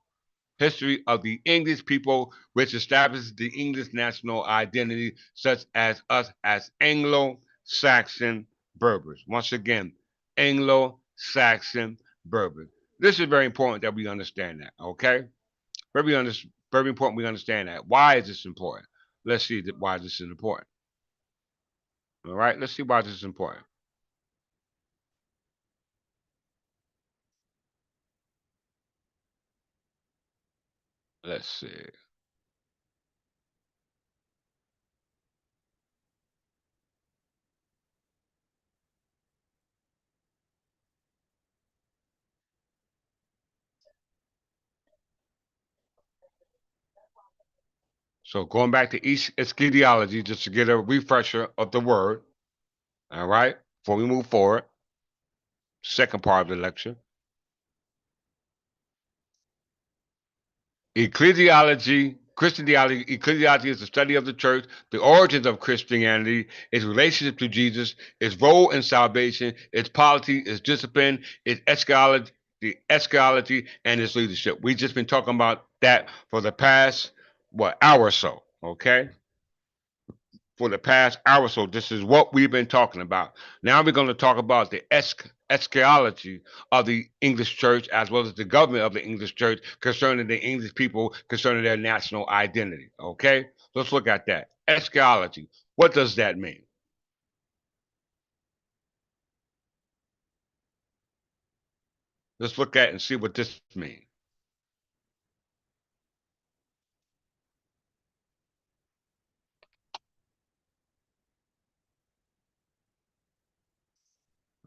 Speaker 1: history of the English people, which establishes the English national identity, such as us as Anglo, Saxon, Berbers. Once again, Anglo, Saxon, Berbers. This is very important that we understand that, okay? Very, very important we understand that. Why is this important? Let's see why this is important. All right, let's see why this is important. Let's see. So going back to eschatology, just to get a refresher of the word, all right, before we move forward, second part of the lecture. Ecclesiology, Christian theology, ecclesiology is the study of the church, the origins of Christianity, its relationship to Jesus, its role in salvation, its polity, its discipline, its eschatology, and its leadership. We've just been talking about that for the past, hour or so, okay? For the past hour or so. This is what we've been talking about. Now we're going to talk about the eschatology of the English church as well as the government of the English church concerning the English people, concerning their national identity. Okay? Let's look at that. Eschatology. What does that mean? Let's look at it and see what this means.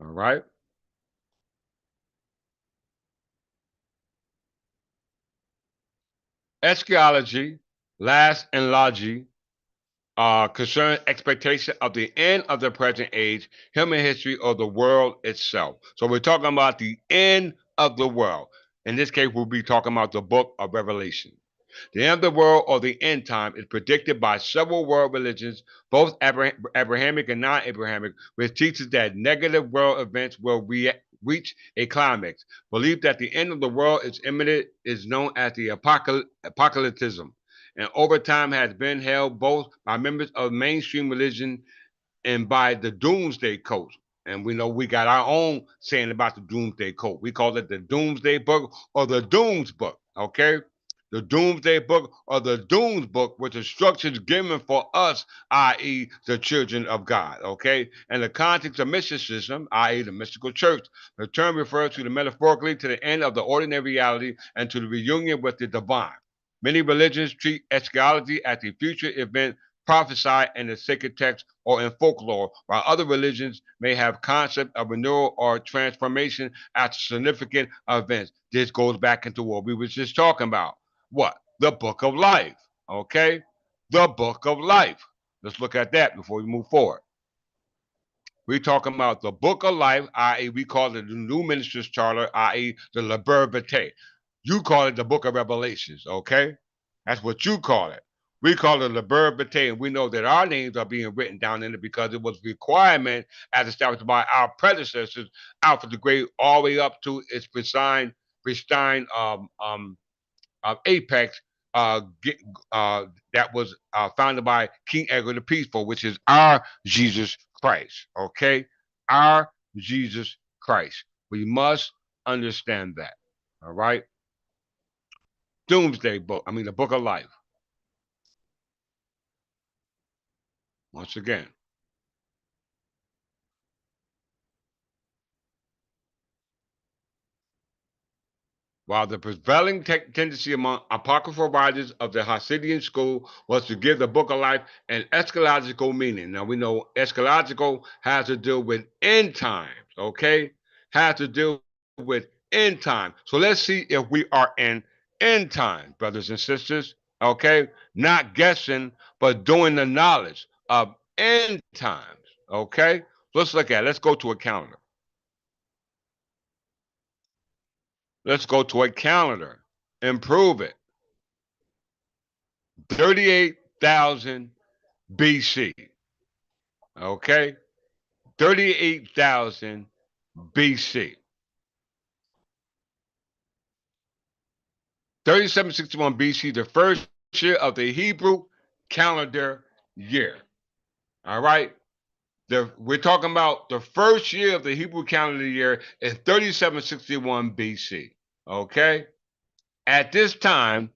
Speaker 1: All right? Eschatology, last analogy concern expectation of the end of the present age, human history, or the world itself. So we're talking about the end of the world. In this case, we'll be talking about the book of Revelation. The end of the world or the end time is predicted by several world religions, both Abrahamic and non Abrahamic, which teaches that negative world events will reach a climax. Belief that the end of the world is imminent is known as the apocalypticism, and over time has been held both by members of mainstream religion and by the doomsday cult. And we know we got our own saying about the doomsday cult. We call it the doomsday book or the dooms book, okay? The doomsday book or the dooms book, which instructions given for us, i.e., the children of God, okay? And the context of mysticism, i.e., the mystical church. The term refers to the metaphorically to the end of the ordinary reality and to the reunion with the divine. Many religions treat eschatology as a future event prophesied in the sacred text or in folklore, while other religions may have concept of renewal or transformation after significant events. This goes back into what we were just talking about. What? The book of life. Okay? The book of life. Let's look at that before we move forward. We're talking about the book of life, i.e., we call it the New Minister's Charter, i.e., the Liber Vitae. You call it the book of Revelations, okay? That's what you call it. We call it Liber Vitae, and we know that our names are being written down in it because it was a requirement as established by our predecessors, Alpha the Great, all the way up to its pristine apex get, that was founded by King Edward the Peaceful, which is our Jesus Christ. Okay, our Jesus Christ. We must understand that. All right. Doomsday book. I mean, the book of life. Once again, while the prevailing tendency among apocryphal writers of the Hasidian school was to give the book of life an eschatological meaning. Now we know eschatological has to do with end times, okay? Has to do with end time. So let's see if we are in end time, brothers and sisters, okay? Not guessing, but doing the knowledge of end times, okay? Let's look at it. Let's go to a calendar. Let's go to a calendar. Improve it. 38,000 BC. Okay? 38,000 BC. 3761 BC, the first year of the Hebrew calendar year. All right? We're talking about the first year of the Hebrew calendar year in 3761 BC. Okay? At this time,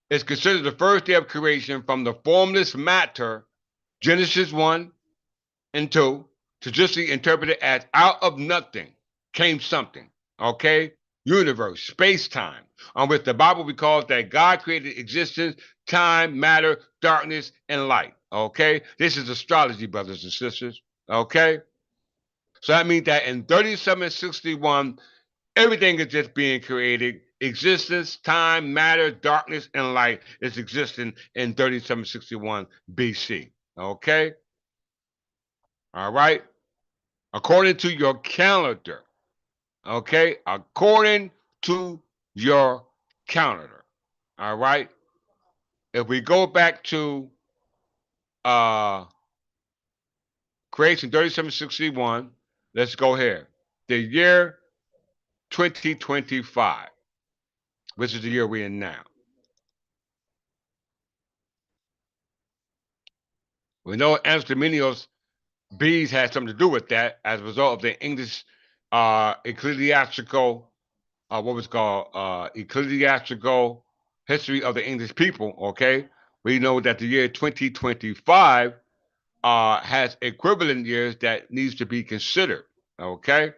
Speaker 1: it's considered the first day of creation from the formless matter, Genesis 1 and 2, traditionally interpreted as out of nothing came something, okay? Universe, space time, on which the Bible recalls that God created existence, time, matter, darkness, and light, okay? This is astrology, brothers and sisters, okay? So that means that in 3761, everything is just being created. Existence, time, matter, darkness, and light is existing in 3761 BC. Okay? All right? According to your calendar. Okay? According to your calendar. All right? If we go back to uh creation 3761, let's go here. The year 2025, which is the year we're in now. We know Angelominios bees had something to do with that as a result of the English ecclesiastical, what was called ecclesiastical history of the English people. Okay, we know that the year 2025 has equivalent years that needs to be considered. Okay,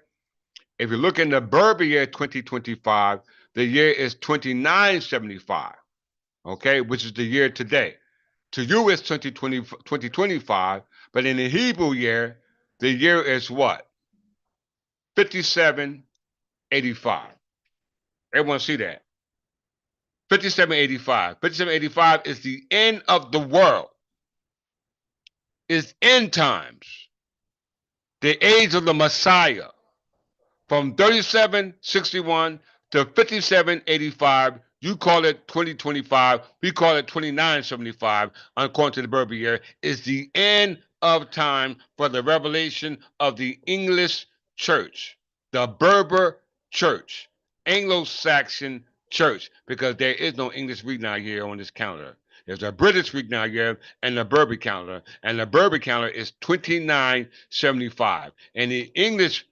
Speaker 1: if you look in the Berber year 2025, the year is 2975. Okay, which is the year today. To you, it's 2025, but in the Hebrew year, the year is what? 5785. Everyone see that? 5785. 5785 is the end of the world. It's end times. The age of the Messiah. From 3761 to 5785, you call it 2025, we call it 2975, according to the Berber year, is the end of time for the revelation of the English church, the Berber church, Anglo-Saxon church, because there is no English week now year on this calendar. There's a British week now year and the Berber calendar, and the Berber calendar is 2975, and the English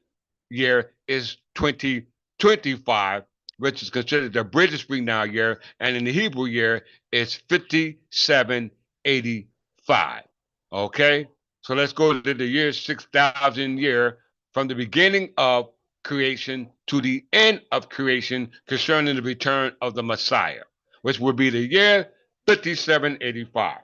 Speaker 1: year is 2025, which is considered the British Now year, and in the Hebrew year, it's 5785. Okay? So let's go to the year 6000 year from the beginning of creation to the end of creation concerning the return of the Messiah, which would be the year 5785.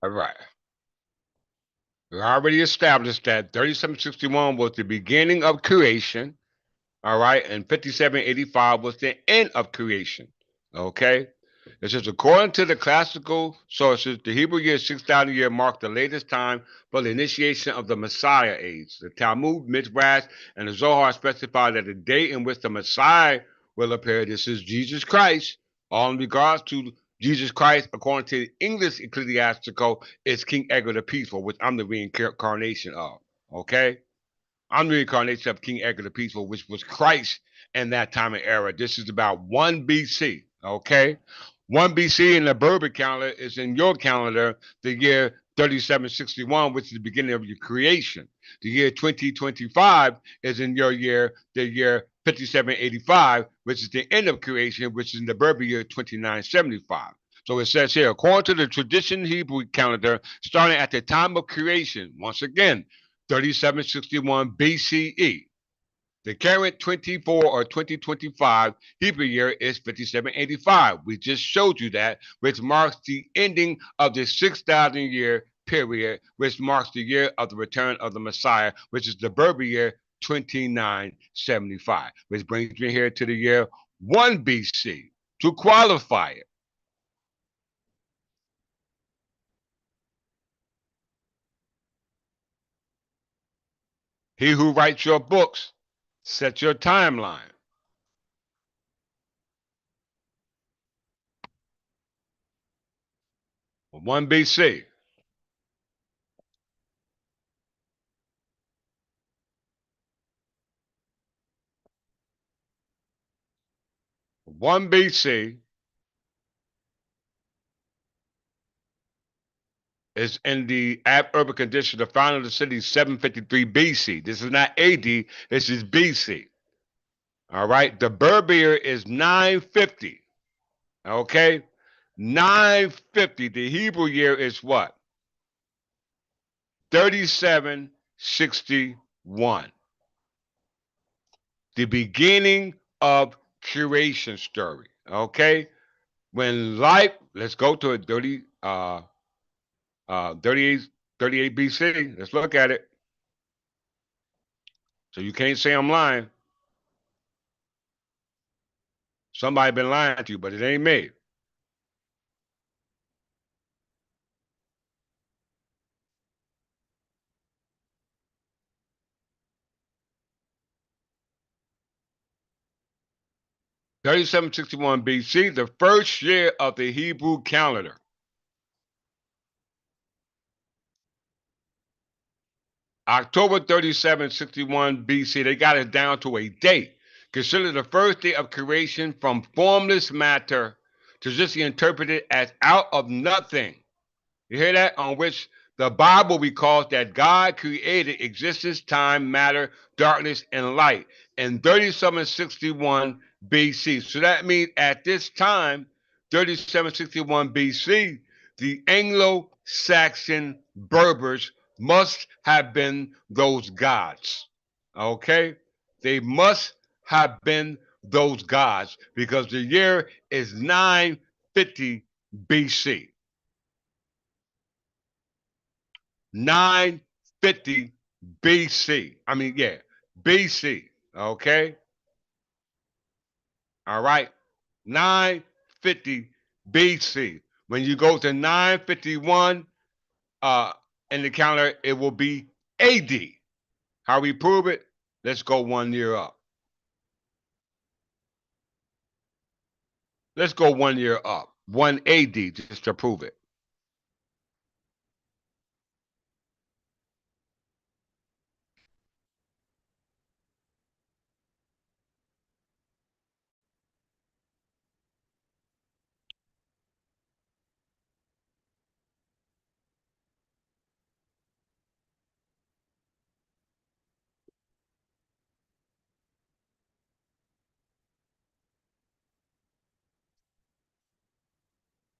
Speaker 1: All right. We already established that 3761 was the beginning of creation, all right, and 5785 was the end of creation, okay? It says, according to the classical sources, the Hebrew year 6000 year marked the latest time for the initiation of the Messiah age. The Talmud, Midrash, and the Zohar specify that the day in which the Messiah will appear, this is Jesus Christ, all in regards to Jesus Christ, according to the English ecclesiastical, is King Edgar the Peaceful, which I'm the reincarnation of, okay? I'm the reincarnation of King Edgar the Peaceful, which was Christ in that time and era. This is about 1 BC, okay? 1 BC in the Berber calendar is in your calendar, the year 3761, which is the beginning of your creation. The year 2025 is in your year, the year 5785, which is the end of creation, which is in the Berber year 2975. So it says here, according to the tradition Hebrew calendar, starting at the time of creation, once again, 3761 BCE. The current 24 or 2025 Hebrew year is 5785. We just showed you that, which marks the ending of the 6,000 year period, which marks the year of the return of the Messiah, which is the Berber year 2975, which brings me here to the year 1 BC to qualify it. He who writes your books sets your timeline. 1 BC. 1 BC is in the urban condition. The founding of the city is 753 BC. This is not AD, this is BC. All right. The Berber year is 950. Okay. 950. The Hebrew year is what? 3761. The beginning of creation story. Okay. When life, let's go to it, 38 BC. Let's look at it. So you can't say I'm lying. Somebody been lying to you, but it ain't me. Thirty-seven 61 BC, the first year of the Hebrew calendar. October 37, 61 BC, they got it down to a date. Considered the first day of creation from formless matter, traditionally interpreted as out of nothing. You hear that? On which the Bible recalls that God created existence, time, matter, darkness, and light in 3761 BC. So that means at this time, 3761 BC, the Anglo Saxon Berbers must have been those gods. Okay? They must have been those gods because the year is 950 BC. 950 BC. I mean, yeah, BC. Okay. All right. 950 BC. When you go to 951 uh, in the calendar, it will be AD. How we prove it? Let's go 1 year up. Let's go 1 year up. 1 AD just to prove it.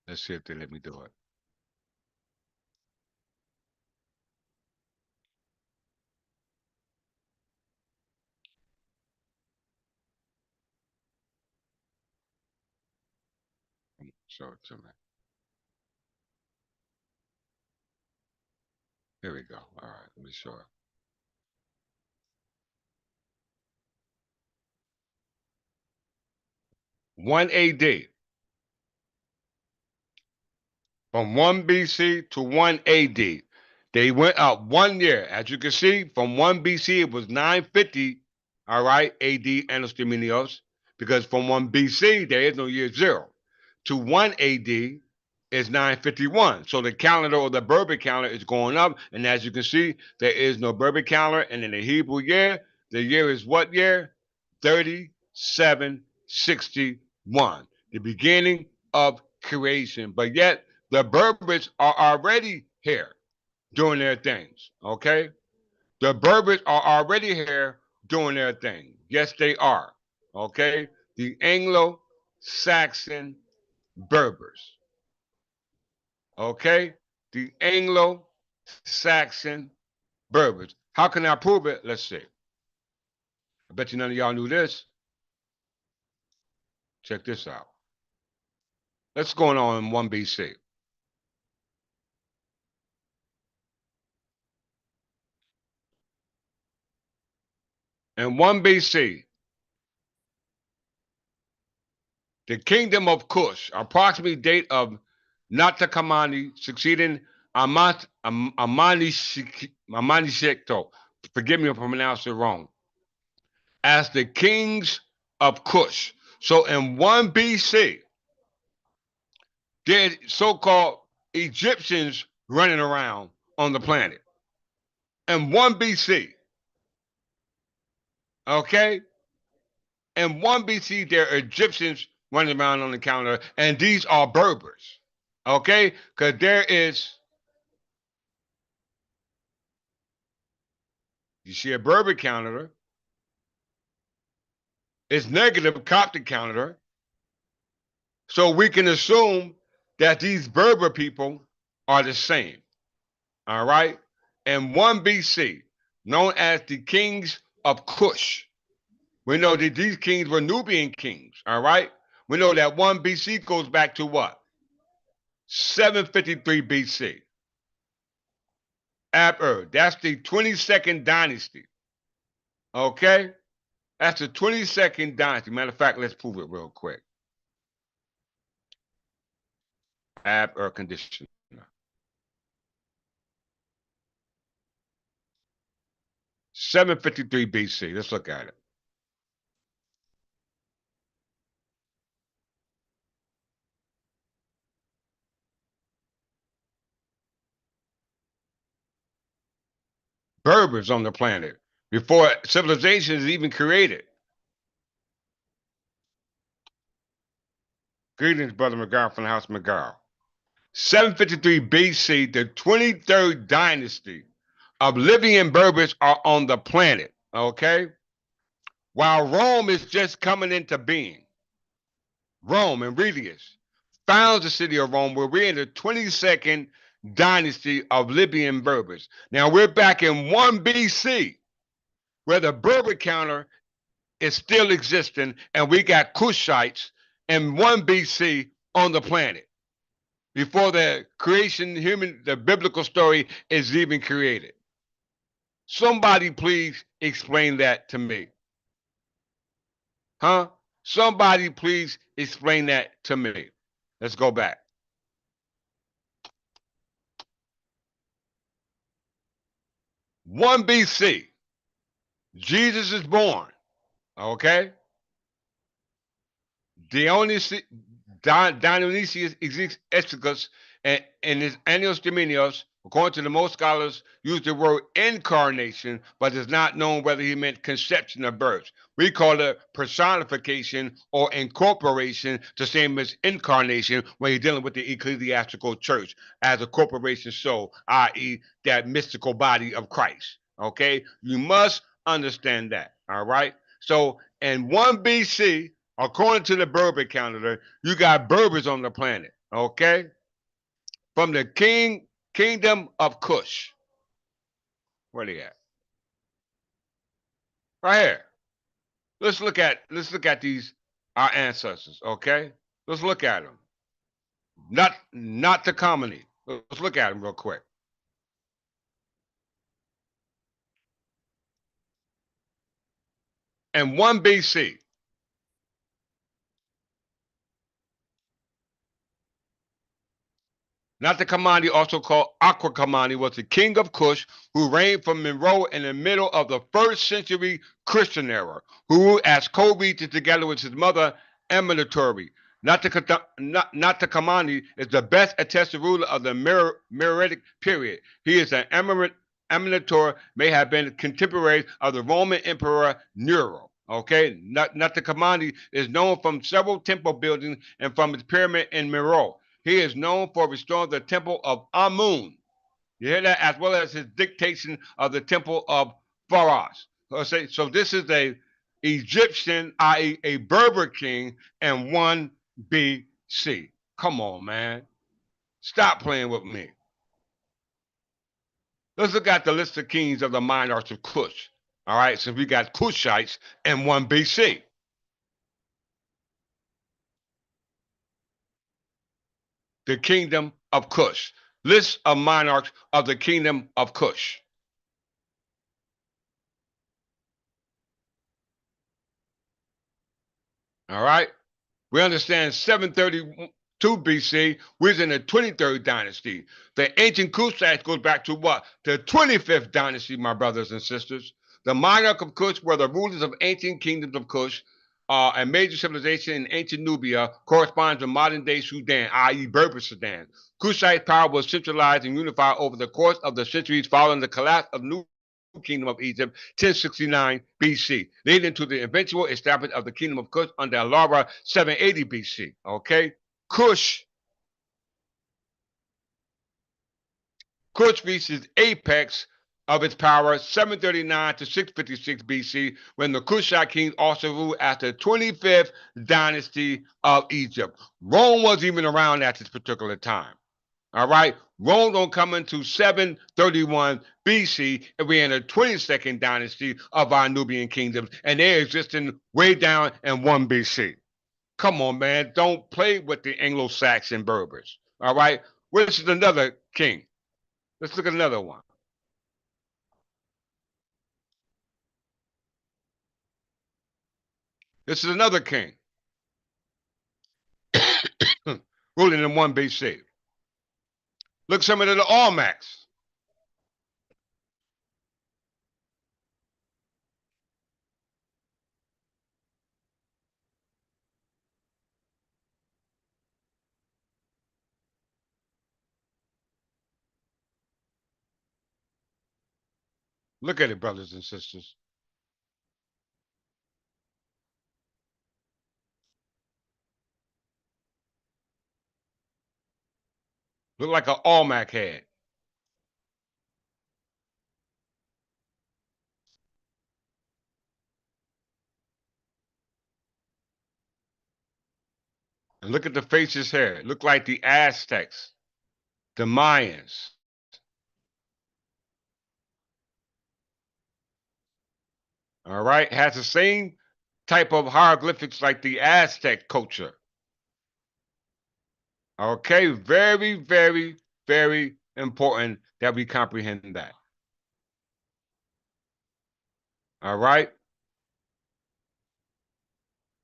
Speaker 1: Let's see if they let me do it. Show it to me. Here we go. All right. Let me show it. 1 AD. From 1 BC to 1 AD. They went up 1 year. As you can see, from 1 BC, it was 950, all right, AD, Annos Dominios, because from 1 BC, there is no year zero. To 1 AD is 951. So the calendar or the Berber calendar is going up. And as you can see, there is no Berber calendar. And in the Hebrew year, the year is what year? 3761, the beginning of creation. But yet, the Berbers are already here doing their things. Okay? The Berbers are already here doing their thing. Yes, they are. Okay? The Anglo Saxon Berbers. Okay? The Anglo Saxon Berbers. How can I prove it? Let's see. I bet you none of y'all knew this. Check this out. Let's go on in 1 BC. In 1 BC, the kingdom of Cush, approximately date of Natakamani, succeeding Amanishekto, forgive me if I pronounce it wrong, as the kings of Cush. So in 1 BC, there so-called Egyptians running around on the planet. In 1 BC, okay? In 1 BC, there are Egyptians running around on the calendar, and these are Berbers, okay? Because there is, you see a Berber calendar, it's negative Coptic calendar, so we can assume that these Berber people are the same, all right? In 1 BC, known as the kings of Cush, we know that these kings were Nubian kings, all right? We know that 1 BC goes back to what? 753 BC. Ab-Ur. That's the 22nd dynasty. Okay? That's the 22nd dynasty. Matter of fact, let's prove it real quick. Air conditioner. 753 BC. Let's look at it. Berbers on the planet before civilization is even created. Greetings, Brother McGarr from the House McGarr. 753 BC, the 23rd dynasty of Libyan Berbers are on the planet, okay? While Rome is just coming into being. Rome and Aurelius founds the city of Rome, where we're in the 22nd dynasty of Libyan Berbers. Now we're back in 1 BC, where the Berber counter is still existing, and we got Kushites in 1 BC on the planet before the creation, the biblical story is even created. Somebody please explain that to me. Huh? Somebody please explain that to me. Let's go back. One BC, Jesus is born. Okay? Dionysius Exiguus and his Annuals Dominios, according to the most scholars, use the word incarnation, but it's not known whether he meant conception or birth. We call it personification or incorporation, the same as incarnation when you're dealing with the ecclesiastical church as a corporation soul, i.e., that mystical body of Christ. Okay? You must understand that. All right? So in 1 BC, according to the Berber calendar, you got Berbers on the planet, okay? From the kingdom of Kush. Where they at? Right here. Let's look at these our ancestors, okay? Let's look at them. Not the comedy. Let's look at them real quick. In 1 BC, not the Kamani, also called Aqua Kamani, was the king of Kush who reigned from Monroe in the middle of the first century Christian era, who as co-regent together with his mother Eminatory. Not the Kamani is the best attested ruler of the Meroitic period. He is an Eminator, may have been contemporary of the Roman Emperor Nero. Okay, not the Kamani is known from several temple buildings and from his pyramid in Monroe. He is known for restoring the temple of Amun. You hear that? As well as his dictation of the temple of Pharos. So this is a Egyptian, i.e., a Berber king in 1 BC. Come on, man. Stop playing with me. Let's look at the list of kings of the monarchs of Kush. All right, so we got Kushites in 1 BC. The kingdom of Kush. List of monarchs of the kingdom of Kush. All right. We understand 732 BC, we're in the 23rd dynasty. The ancient Kushites goes back to what? The 25th dynasty, my brothers and sisters. The monarch of Kush were the rulers of ancient kingdoms of Kush. A major civilization in ancient Nubia corresponds to modern day Sudan, i.e., Berber Sudan. Kushite power was centralized and unified over the course of the centuries following the collapse of New Kingdom of Egypt, 1069 BC, leading to the eventual establishment of the Kingdom of Kush under Alara, 780 BC. Okay, Kush reached its apex of its power 739 to 656 BC, when the Kushite kings also ruled as the 25th dynasty of Egypt. Rome wasn't even around at this particular time. All right, Rome don't come into 731 BC, and we're in the 22nd dynasty of our Nubian kingdoms, and they're existing way down in 1 BC. Come on, man, don't play with the Anglo-Saxon Berbers. All right, which is another king. Let's look at another one. This is another king ruling in 1 BC. Look some of the Almacs. Look at it, brothers and sisters. Look like an Almac head. And look at the faces here. Look like the Aztecs, the Mayans. All right, has the same type of hieroglyphics like the Aztec culture. Okay, very, very, very important that we comprehend that. All right,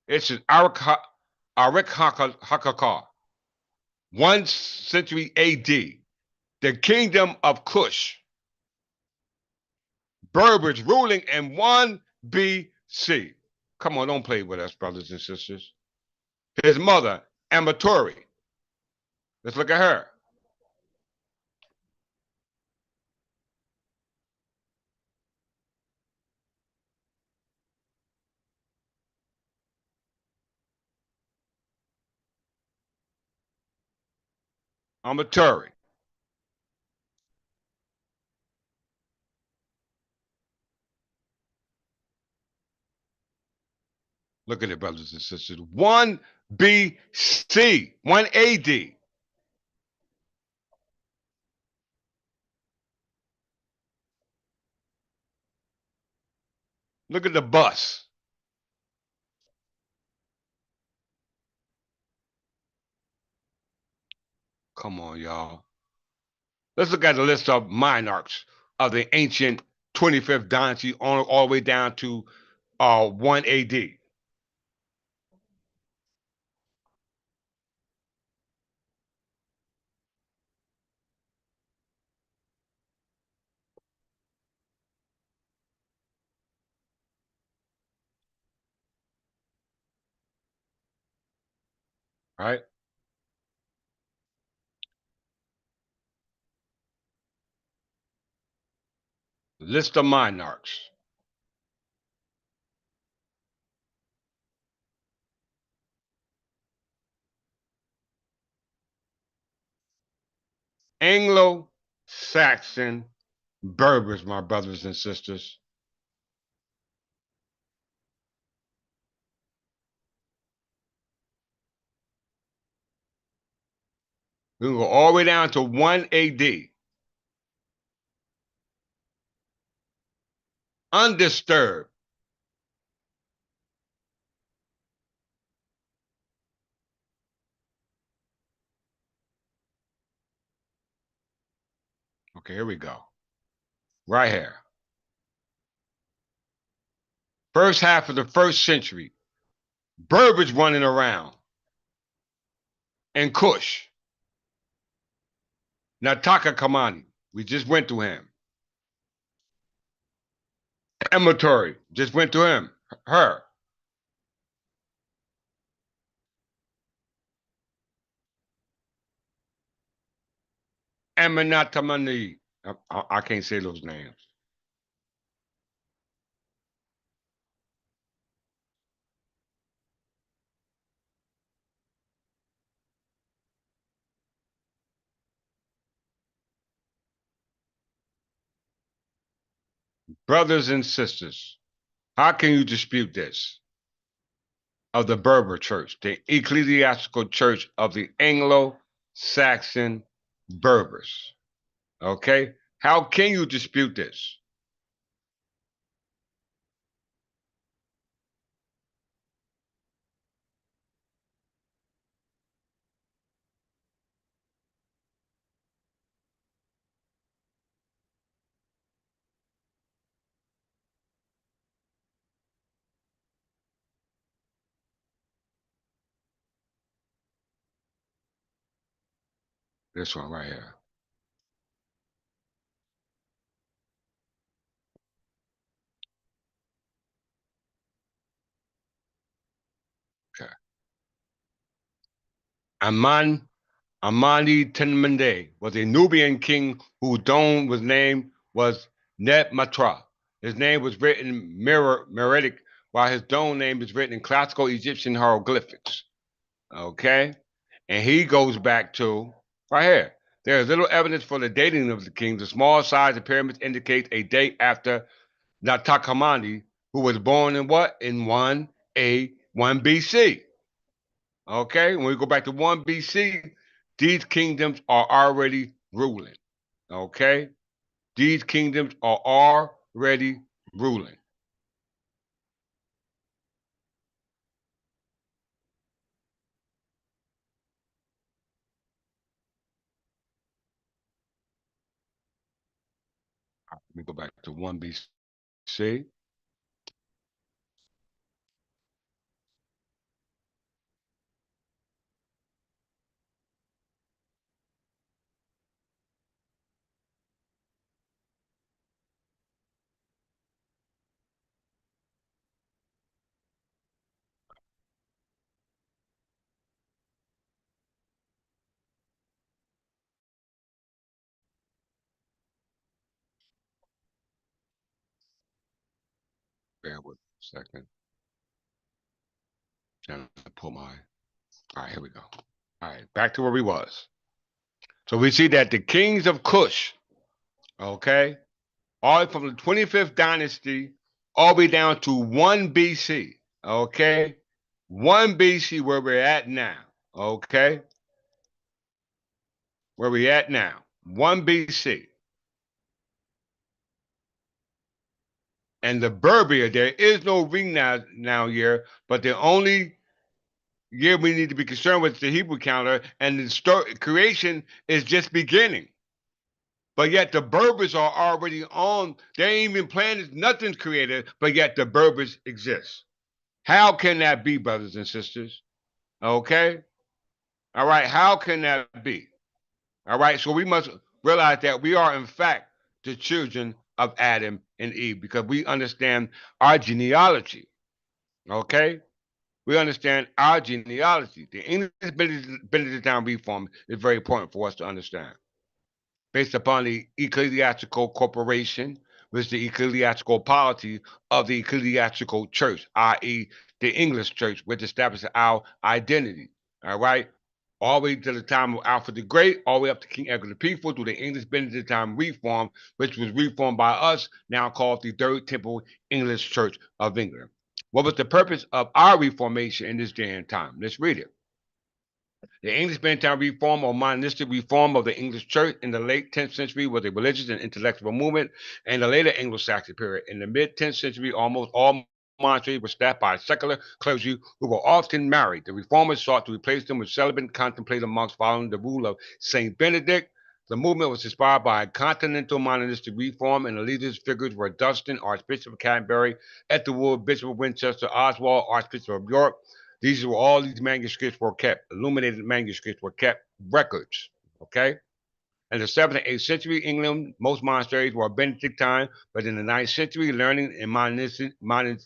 Speaker 1: it's an Arik Hakakar, 1st century AD, the kingdom of Kush, Berbers ruling in 1 BC. Come on, don't play with us, brothers and sisters. His mother, Amatori. Let's look at her. Amatori. Look at it, brothers and sisters. 1 BC, 1 AD. Look at the bus. Come on, y'all. Let's look at the list of monarchs of the ancient 25th dynasty all the way down to 1 AD. Right? List of monarchs. Anglo, Saxon, Berbers, my brothers and sisters. We can go all the way down to 1 AD. Undisturbed. Okay, here we go. Right here. First half of the 1st century. Berbers running around. And Kush. Nataka Kamani. We just went to him. Amatori. Just went to him. Her. Aminatamani. I can't say those names. Brothers and sisters, how can you dispute this? Of the Berber church, the ecclesiastical church of the Anglo Saxon Berbers. Okay? How can you dispute this? This one right here. Okay. Amani Tenmende was a Nubian king whose dome was named was Nebmatra. His name was written Meretic, while his dome name is written in classical Egyptian hieroglyphics. Okay? And he goes back to right here. There is little evidence for the dating of the kings. The small size of pyramids indicates a date after Natakamani, who was born in what? In 1A, 1 BC. Okay, when we go back to 1 BC, these kingdoms are already ruling. Okay, these kingdoms are already ruling. Let me go back to 1 BC. Bear with me a second. Trying to pull my. All right, here we go. All right, back to where we was. So we see that the kings of Kush, okay, all from the 25th dynasty all the way down to 1 BC, okay? 1 BC, where we're at now, okay? Where we at now, 1 BC. And the Berbers, there is no ring now year, but the only year we need to be concerned with is the Hebrew calendar, and the creation is just beginning. But yet the Berbers are already on, they ain't even planted, nothing's created, but yet the Berbers exist. How can that be, brothers and sisters? Okay? All right, how can that be? All right, so we must realize that we are, in fact, the children of Adam and Eve because we understand our genealogy. Okay? We understand our genealogy. The English Benedictine Reform is very important for us to understand. Based upon the ecclesiastical corporation, which is the ecclesiastical polity of the ecclesiastical church, i.e., the English church, which establishes our identity. All right. All the way to the time of Alfred the Great, all the way up to King Edward the Peaceful, through the English Benedictine Reform, which was reformed by us, now called the Third Temple English Church of England. What was the purpose of our reformation in this day and time? Let's read it. The English Benedictine reform or monistic reform of the English church in the late 10th century was a religious and intellectual movement in the later Anglo-Saxon period. In the mid-10th century, almost all monasteries were staffed by secular clergy who were often married. The reformers sought to replace them with celibate contemplative monks following the rule of Saint Benedict. The movement was inspired by continental monistic reform, and the leaders' figures were Dunstan, Archbishop of Canterbury, Ethelwood, Bishop of Winchester, Oswald, Archbishop of York. These manuscripts were kept, illuminated manuscripts were kept records. Okay. In the 7th and 8th century England, most monasteries were Benedictine, but in the 9th century, learning and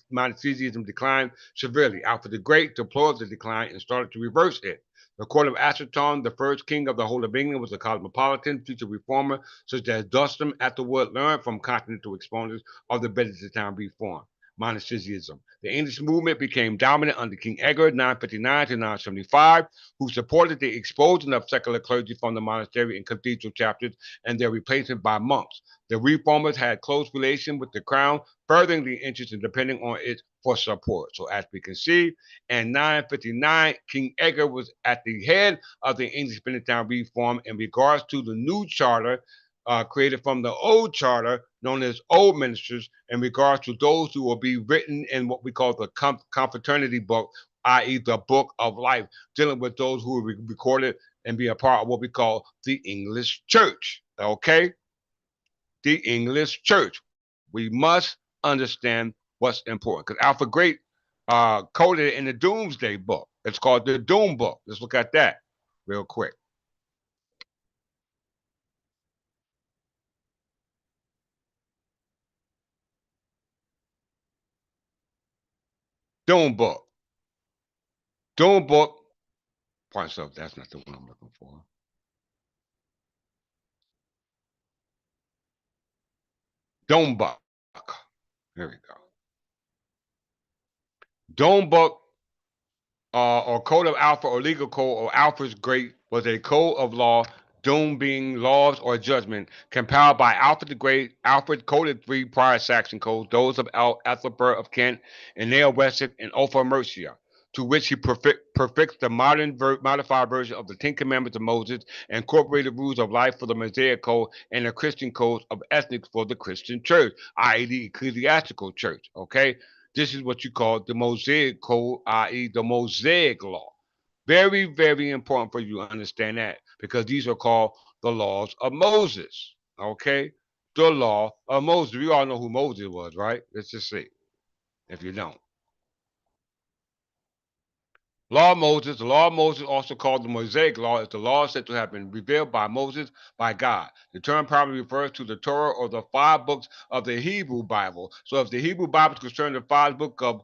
Speaker 1: monasticism declined severely. Alfred the Great deplored the decline and started to reverse it. The court of Acerton, the first king of the whole of England, was a cosmopolitan, future reformer, such as Dunstan afterward learned from continental exponents of the Benedictine reform. Monasticism. The English movement became dominant under King Edward, 959 to 975, who supported the expulsion of secular clergy from the monastery and cathedral chapters and their replacement by monks. The reformers had close relation with the crown, furthering the interest and depending on it for support. So as we can see, in 959, King Edward was at the head of the English Benedictine reform in regards to the new charter created from the old charter known as old ministers in regards to those who will be written in what we call the confraternity book, i.e. the book of life, dealing with those who will be recorded and be a part of what we call the English church. Okay? The English church. We must understand what's important. Because Alfred Great coded it in the Doomsday book. It's called the Doom book. Let's look at that real quick. Dome book. Dome book. Pardon yourself, that's not the one I'm looking for. Dome book. There we go. Dome book or code of Alpha or legal code or Alpha's great was a code of law, doom being laws or judgment, compiled by Alfred the Great. Alfred coded three prior Saxon codes, those of Ethelbert of Kent and Nea Wessex and Offa Mercia, to which he perfects the modified version of the Ten Commandments of Moses and incorporated rules of life for the Mosaic Code and the Christian codes of ethics for the Christian church, i.e., the ecclesiastical church. Okay, this is what you call the Mosaic Code, i.e., the Mosaic Law. Very, very important for you to understand that because these are called the laws of Moses. Okay? The law of Moses. We all know who Moses was, right? Let's just see if you don't. Law of Moses, the law of Moses, also called the Mosaic Law, is the law said to have been revealed by Moses by God. The term probably refers to the Torah or the five books of the Hebrew Bible. So if the Hebrew Bible is concerned the five book of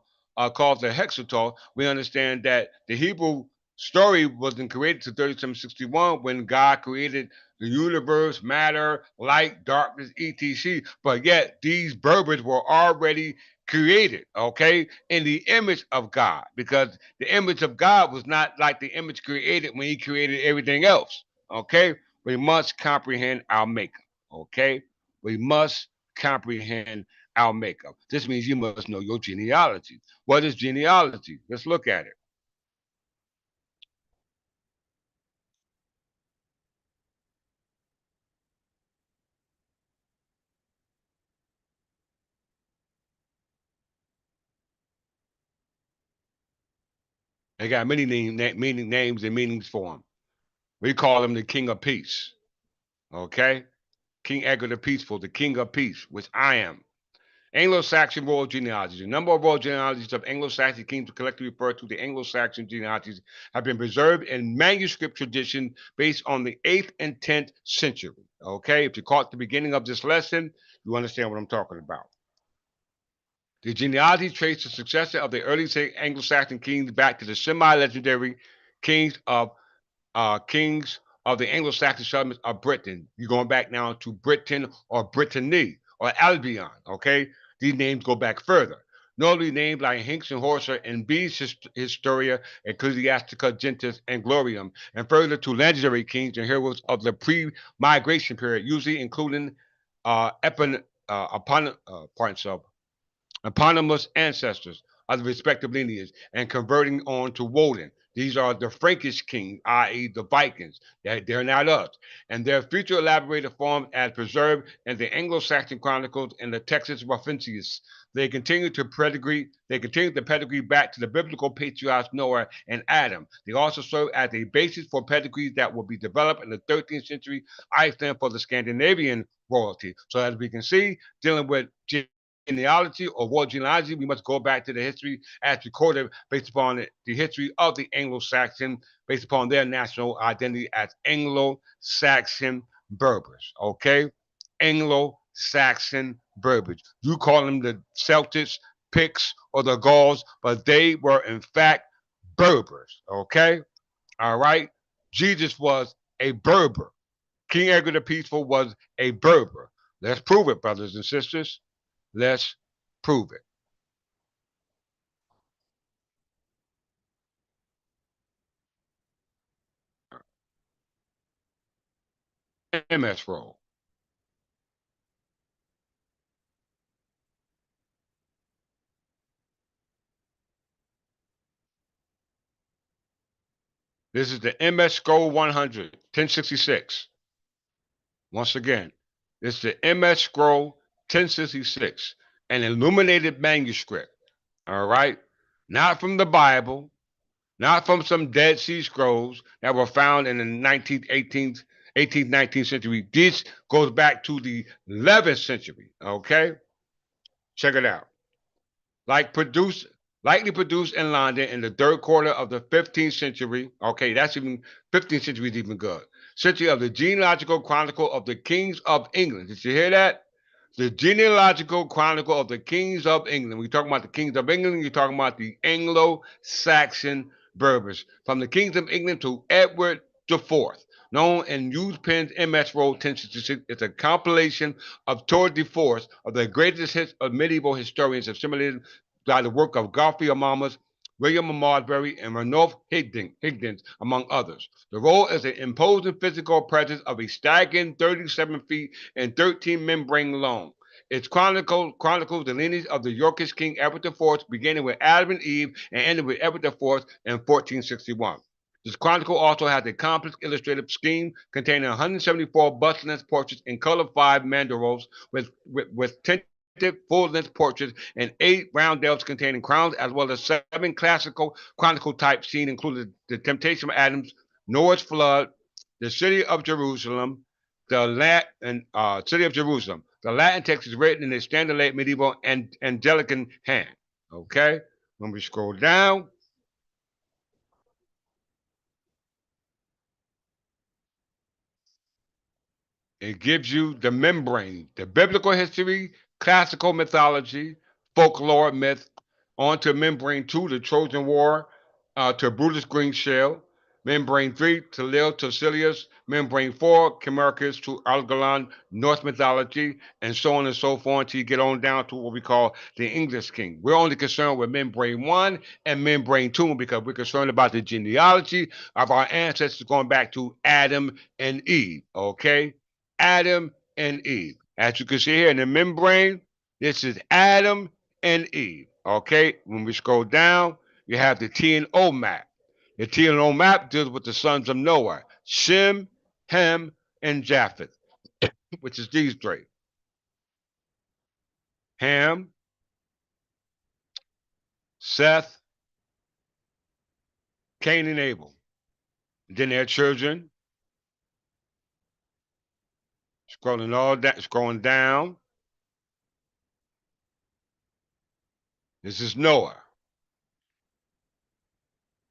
Speaker 1: called the Hexator, we understand that the Hebrew story wasn't created to 3761 when God created the universe, matter, light, darkness, etc. But yet these Berbers were already created, okay, in the image of God, because the image of God was not like the image created when He created everything else, okay? We must comprehend our makeup, okay? We must comprehend our makeup. This means you must know your genealogy. What is genealogy? Let's look at it. They got many names and meanings for him. We call him the King of Peace, okay? King Edgar the Peaceful, the King of Peace, which I am. Anglo-Saxon royal genealogies. A number of royal genealogies of Anglo-Saxon kings collectively referred to the Anglo-Saxon genealogies have been preserved in manuscript tradition based on the 8th and 10th century. Okay, if you caught the beginning of this lesson, you understand what I'm talking about. The genealogy traces the successor of the early Anglo-Saxon kings back to the semi-legendary kings of kings of the Anglo-Saxon settlements of Britain. You're going back now to Britain or Brittany or Albion, okay? These names go back further. Notably named like Hinks and Horsa and B's Historia Ecclesiastica Gentis and Glorium, and further to legendary kings and heroes of the pre-migration period, usually including parts of eponymous ancestors of the respective lineage and converting on to Woden. These are the Frankish kings, i.e., the Vikings. They're not us. And their future elaborated form as preserved in the Anglo-Saxon Chronicles and the Texas References. They continue the pedigree back to the biblical patriarchs Noah and Adam. They also serve as a basis for pedigrees that will be developed in the 13th century Iceland for the Scandinavian royalty. So as we can see, dealing with genealogy or world genealogy, we must go back to the history as recorded based upon the history of the Anglo-Saxon, based upon their national identity as Anglo-Saxon Berbers. Okay, Anglo-Saxon Berbers. You call them the Celtics, Picts, or the Gauls, but they were in fact Berbers. Okay, all right. Jesus was a Berber. King Edgar the Peaceful was a Berber. Let's prove it, brothers and sisters. Let's prove it. MS roll. This is the MS Scroll 100, 1066. Once again, it's the MS Scroll 1066, an illuminated manuscript. All right? Not from the Bible, not from some Dead Sea Scrolls that were found in the 19th, 18th, 19th century. This goes back to the 11th century. Okay? Check it out. like produced likely produced in London in the third quarter of the 15th century. Okay, that's even 15th century is even good. Century of the genealogical chronicle of the kings of England. Did you hear that? The genealogical chronicle of the kings of England. We talk about the kings of England. You're talking about the Anglo-Saxon Berbers, from the kings of England to Edward the Fourth, known in used pens MS Road 1066. It's a compilation of tour de force of the greatest hits of medieval historians, assimilated by the work of Godfrey Amamas, William of Malmesbury, and Ranulph Higdon, among others. The role is an imposing physical presence of a staggering 37 feet and 13 membrane long. It chronicles the lineage of the Yorkish king Edward IV, beginning with Adam and Eve and ending with Edward IV in 1461. This chronicle also has a complex illustrative scheme containing 174 bust-length portraits in color 5 mandarols with tinted full-length portraits and 8 roundels containing crowns, as well as 7 classical chronicle type scenes, including the Temptation of Adam's, Noah's flood, the city of Jerusalem, the Latin city of Jerusalem. The Latin text is written in a standard late medieval and Anglican hand. Okay, when we scroll down, it gives you the membrane, the biblical history, classical mythology, folklore, myth, onto membrane 2, the Trojan War, to Brutus Green Shell, membrane 3, to Leo to Silius, membrane 4, Camericus to Algalon, Norse mythology, and so on and so forth until you get on down to what we call the English king. We're only concerned with membrane 1 and membrane 2 because we're concerned about the genealogy of our ancestors going back to Adam and Eve, okay? Adam and Eve. As you can see here in the membrane, this is Adam and Eve. Okay, when we scroll down, you have the T and O map. The T and O map deals with the sons of Noah, Shem, Ham, and Japheth, which is these three. Ham, Seth, Cain, and Abel. And then their children, scrolling down. This is Noah.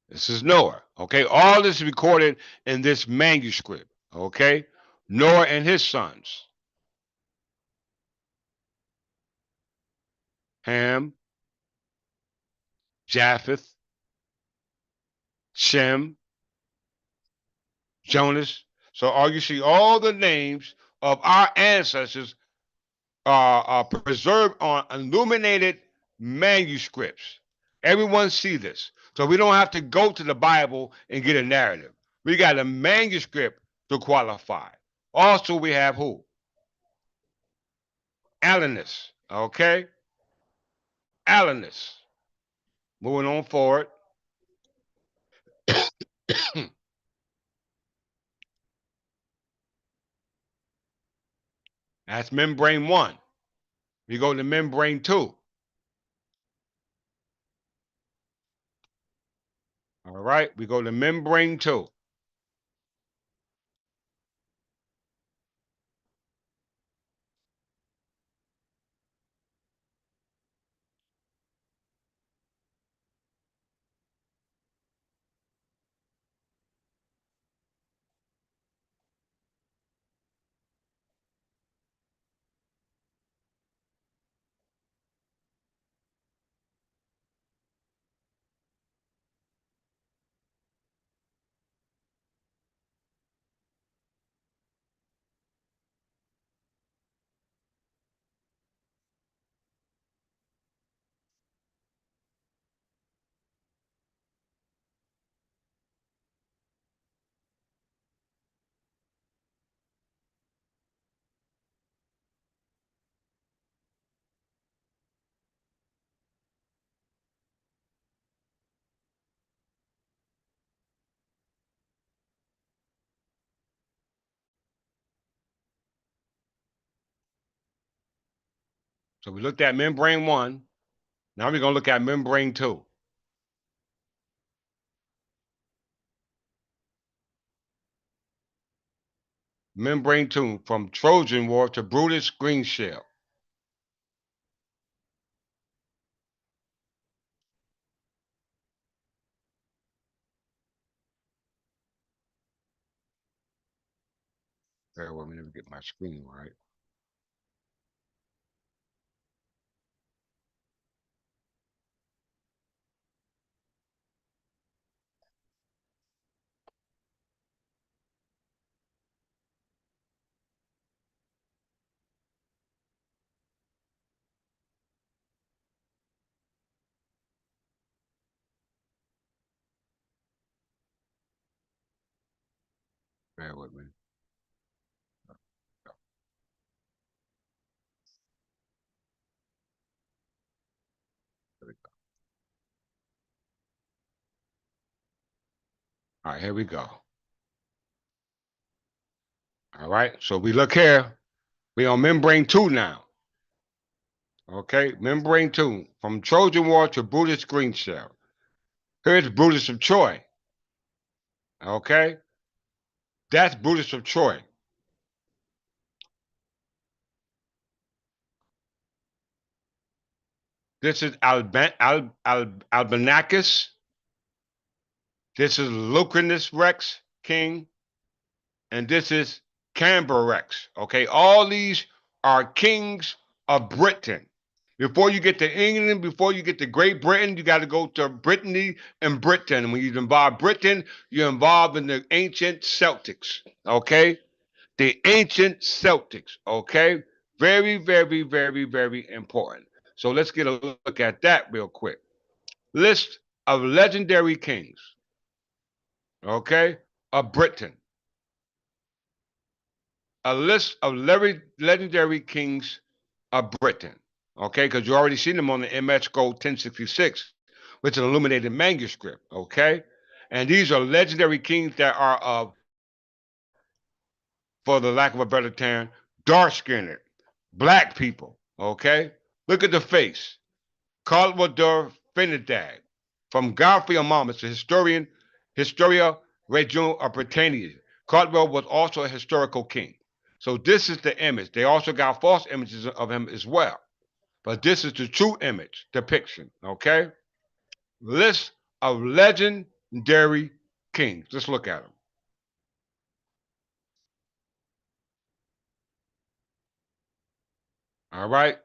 Speaker 1: This is Noah. Okay, all this is recorded in this manuscript. Okay, Noah and his sons, Ham, Japheth, Shem, Jonas. So all you see, all the names of our ancestors are preserved on illuminated manuscripts. Everyone see this. So we don't have to go to the Bible and get a narrative. We got a manuscript to qualify. Also, we have who? Alanus. Okay? Alanus. Moving on forward. That's membrane 1. We go to membrane 2. All right, we go to membrane 2. So we looked at membrane 1. Now we're going to look at membrane 2. Membrane 2, from Trojan War to Brutus Green Shell. Bear with me, let me get my screen right. Bear with me. All right, here we go. All right, so we look here. We on membrane 2 now. Okay, membrane 2. From Trojan War to Brutus Green Shell. Here's Brutus of Troy. Okay, that's Brutus of Troy. This is Albanacus. This is Lucrinus Rex, king. And this is Canberra Rex. Okay, all these are kings of Britain. Before you get to England, before you get to Great Britain, you got to go to Brittany and Britain. When you involve Britain, you're involved in the ancient Celtics. Okay, the ancient Celtics. Okay, very, very, very, very important. So let's get a look at that real quick. List of legendary kings. Okay, of Britain. A list of legendary kings of Britain. Okay, because you already seen them on the MS Gold 1066, which is an illuminated manuscript. Okay, and these are legendary kings that are of, for the lack of a better term, dark skinned, black people. Okay, look at the face. Caldwell Finnedag, from Godfrey Amamus, the historian, Historia Regum of Britannia. Caldwell was also a historical king. So this is the image. They also got false images of him as well. But this is the true image depiction, okay? List of legendary kings. Let's look at them. All right?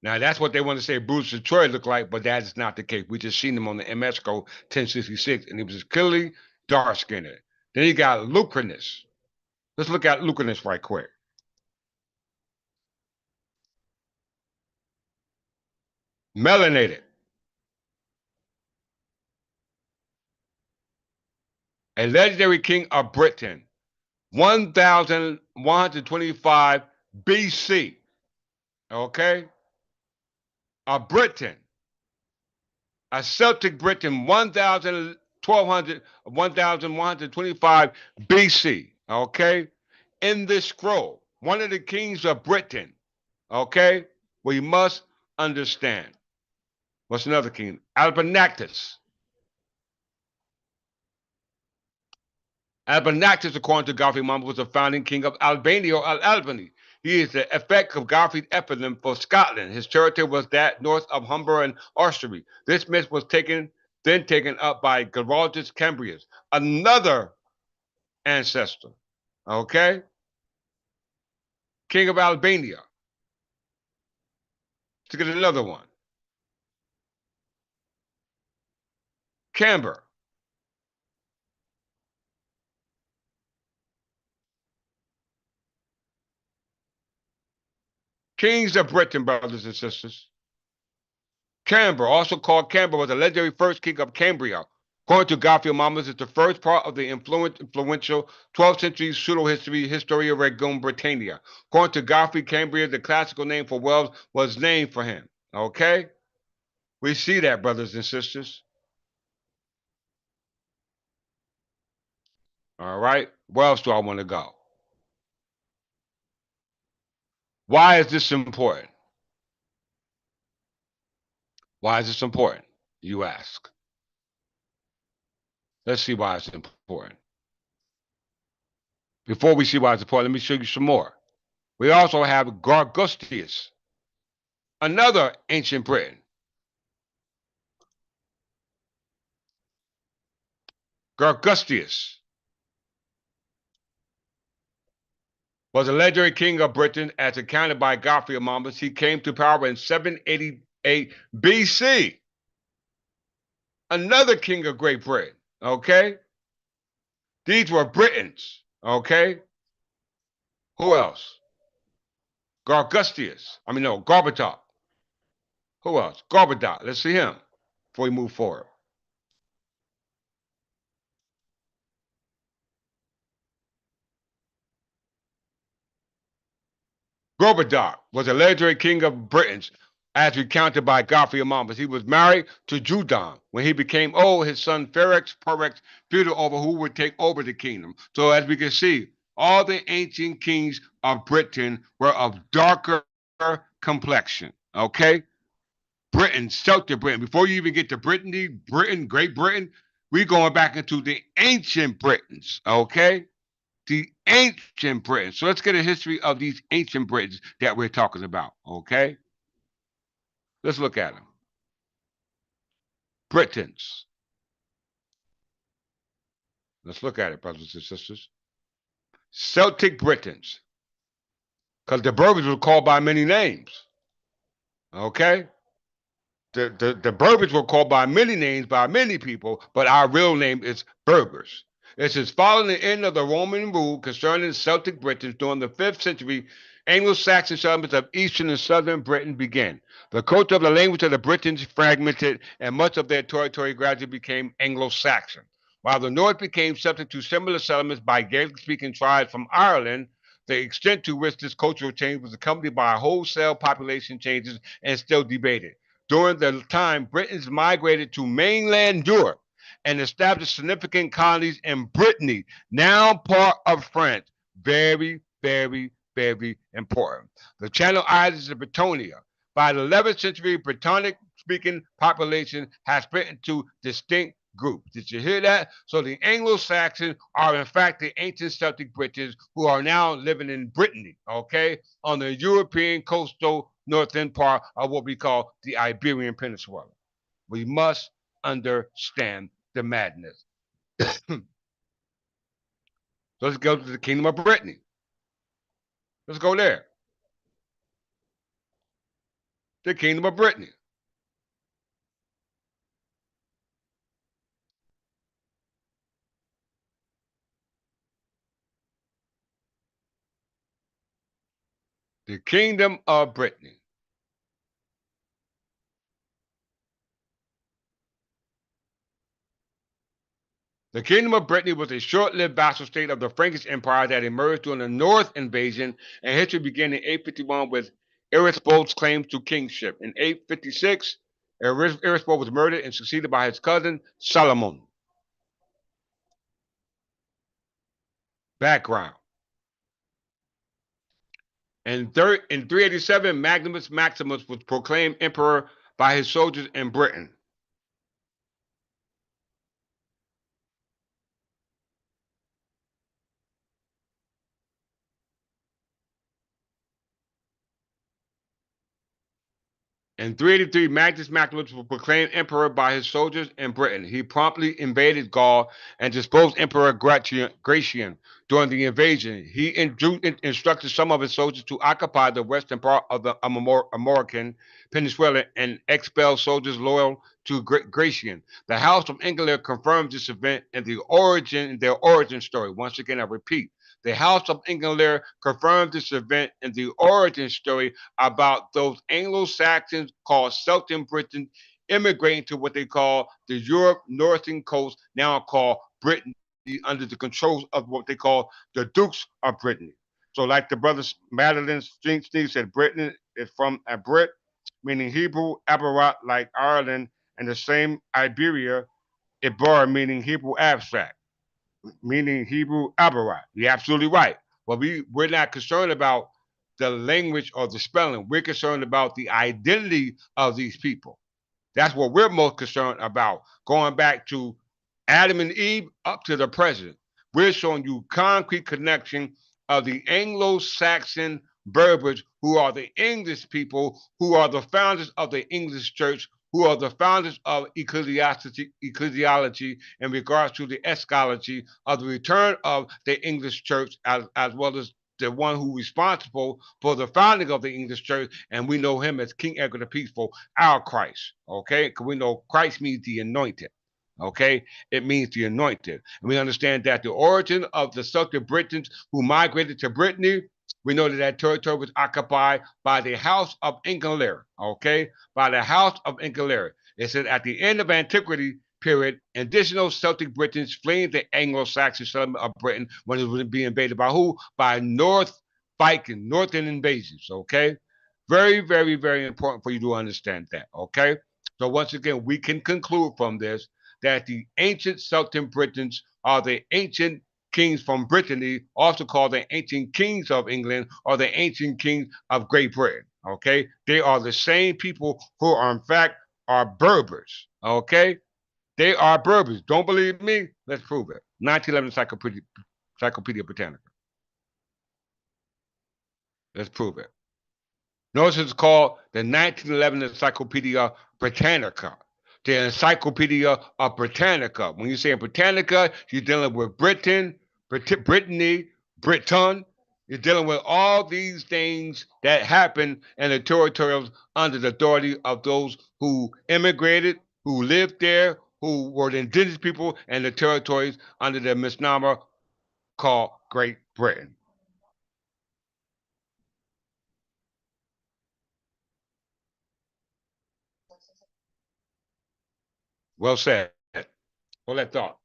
Speaker 1: Now, that's what they want to say Bruce of Troy looked like, but that is not the case. We just seen him on the MS Code 1066, and he was clearly dark skinned. Then you got Lucrinus. Let's look at Lucrinus right quick. Melanated. A legendary king of Britain. 1125 BC. Okay? Of Britain. A Celtic Britain, 1125 BC. Okay? In this scroll, one of the kings of Britain. Okay? We must understand. What's another king? Albanactus. Albanactus, according to Godfrey Mumble, was the founding king of Albania or Albany. He is the effect of Godfrey's eponym for Scotland. His territory was that north of Humber and Oystery. This myth was then taken up by Geraldus Cambrius, another ancestor. Okay? King of Albania. To get another one. Camber. Kings of Britain, brothers and sisters. Canberra, also called Canberra, was the legendary first king of Cambria. According to Godfrey Amamus, it's the first part of the influential 12th century pseudo-history Historia Regum Britannia. According to Godfrey, Cambria, the classical name for Wales, was named for him. Okay? We see that, brothers and sisters. All right? Where else do I want to go? Why is this important? Why is this important? You ask. Let's see why it's important. Before we see why it's important, let me show you some more. We also have Gargustius, another ancient Briton. Gargustius was a legendary king of Britain, as accounted by Godfrey of Monmouth. He came to power in 788 BC. Another king of Great Britain. Okay? These were Britons. Okay? Who else? Gargustius. Gorbatot. Who else? Gorbatot. Let's see him before we move forward. Gorboduc was a legendary king of Britons, as recounted by Godfrey among us. He was married to Judon. When he became old, his son Perex feuded over who would take over the kingdom. So as we can see, all the ancient kings of Britain were of darker complexion. Okay? Britain, Celtic Britain. Before you even get to Brittany, Britain, Great Britain, we're going back into the ancient Britons. Okay? The ancient Britons. So let's get a history of these ancient Britons that we're talking about. Okay? Let's look at them. Britons. Let's look at it, brothers and sisters. Celtic Britons. Because the Berbers were called by many names. Okay? The Berbers were called by many names by many people, but our real name is Berbers. It says, following the end of the Roman rule concerning Celtic Britons during the 5th century, Anglo-Saxon settlements of eastern and southern Britain began. The culture of the language of the Britons fragmented, and much of their territory gradually became Anglo-Saxon. While the north became subject to similar settlements by Gaelic-speaking tribes from Ireland, the extent to which this cultural change was accompanied by wholesale population changes and still debated. During the time, Britons migrated to mainland Europe and established significant colonies in Brittany, now part of France. Very, very, very important. The Channel Islands of Britannia. By the 11th century, Brittonic-speaking population has split into distinct groups. Did you hear that? So the Anglo-Saxons are in fact the ancient Celtic Britons who are now living in Brittany, okay, on the European coastal northern part of what we call the Iberian Peninsula. We must understand the madness. Let's go to the Kingdom of Brittany. Let's go there. The Kingdom of Brittany. The Kingdom of Brittany. The Kingdom of Brittany was a short-lived vassal state of the Frankish Empire that emerged during the North invasion, and history began in 851 with Erispold's claim to kingship. In 856, Erispold was murdered and succeeded by his cousin Solomon. Background. In 387, Maximus was proclaimed emperor by his soldiers in Britain. In 383, Maximus was proclaimed emperor by his soldiers in Britain. He promptly invaded Gaul and disposed Emperor Gratian during the invasion. He instructed some of his soldiers to occupy the western part of the Armorican Peninsula and expel soldiers loyal to Gratian. The House of Anglo confirms this event in their origin story. Once again, I repeat, the House of Anglo confirmed this event in the origin story about those Anglo-Saxons called Celtic Britons immigrating to what they call the Europe northern coast, now called Britain, under the controls of what they call the Dukes of Brittany. So, like the brothers Madeline Steve said, Britain is from a Brit, meaning Hebrew, Abarat, like Ireland, and the same Iberia, Ibar, meaning Hebrew abstract, meaning Hebrew Abarat. You're absolutely right. But we're not concerned about the language or the spelling. We're concerned about the identity of these people. That's what we're most concerned about. Going back to Adam and Eve up to the present, we're showing you concrete connection of the Anglo-Saxon Berbers, who are the English people, who are the founders of the English church, who are the founders of ecclesiology in regards to the eschatology of the return of the English church, as well as the one who is responsible for the founding of the English church, and we know him as King Edward the Peaceful, our Christ. Okay, because we know Christ means the anointed. Okay, it means the anointed, and we understand that the origin of the Celtic Britons who migrated to Brittany, we know that that territory was occupied by the House of Anglo. Okay, by the House of Anglo. It said at the end of antiquity period, additional Celtic Britons fleeing the Anglo-Saxon settlement of Britain when it was being invaded by who? By North fighting northern invasions. Okay, very, very, very important for you to understand that. Okay, so once again, we can conclude from this that the ancient Celtic Britons are the ancient kings from Brittany, also called the ancient kings of England or the ancient kings of Great Britain. Okay, they are the same people who are in fact are Berbers. Okay, they are Berbers. Don't believe me? Let's prove it. 1911 Encyclopedia Britannica. Let's prove it. Notice it's called the 1911 Encyclopedia Britannica. The Encyclopedia of Britannica. When you say Britannica, you're dealing with Britain, Brittany, Britain. You're dealing with all these things that happened in the territories under the authority of those who immigrated, who lived there, who were the indigenous people, and the territories under the misnomer called Great Britain. Well said. Hold that thought.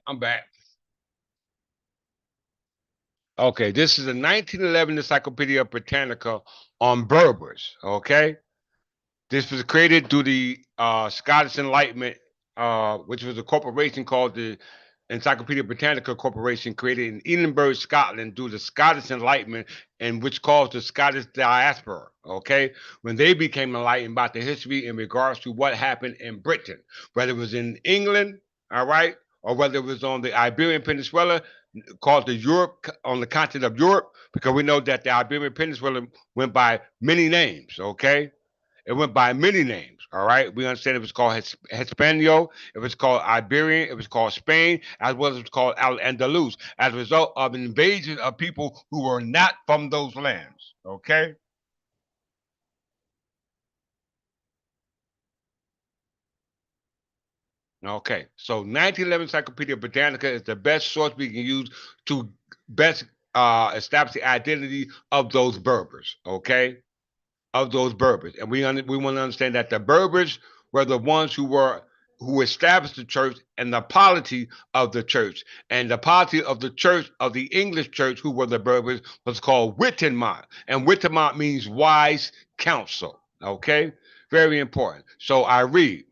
Speaker 1: I'm back. Okay, this is a 1911 Encyclopedia Britannica on Berbers. Okay, this was created through the Scottish Enlightenment, which was a corporation called the Encyclopedia Britannica Corporation, created in Edinburgh, Scotland, through the Scottish Enlightenment, and which caused the Scottish diaspora. Okay, when they became enlightened about the history in regards to what happened in Britain, whether it was in England, all right, or whether it was on the Iberian Peninsula, called the Europe on the continent of Europe, because we know that the Iberian Peninsula went by many names. Okay, it went by many names. All right. We understand it was called Hispanio, it was called Iberian, it was called Spain, as well as it was called Al Andalus, as a result of an invasion of people who were not from those lands. Okay. Okay. So 1911 Encyclopedia Britannica is the best source we can use to best establish the identity of those Berbers. Okay. Of those Berbers, and we want to understand that the Berbers were the ones who established the church and the polity of the church, and the polity of the church of the English church, who were the Berbers, was called Wittenmont, and Wittenmont means wise counsel. Okay, very important. So I read.